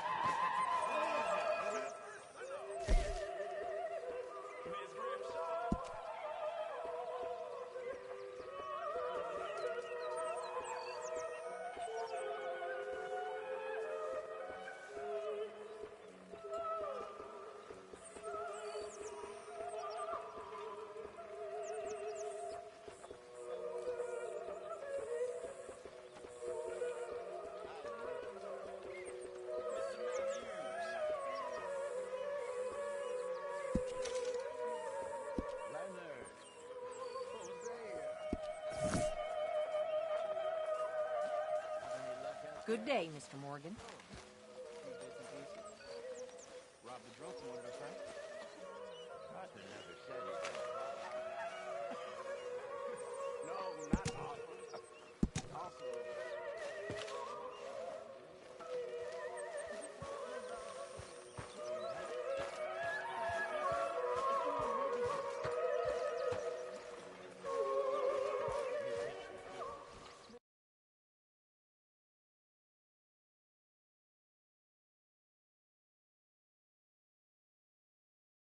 Good day, Mr. Morgan.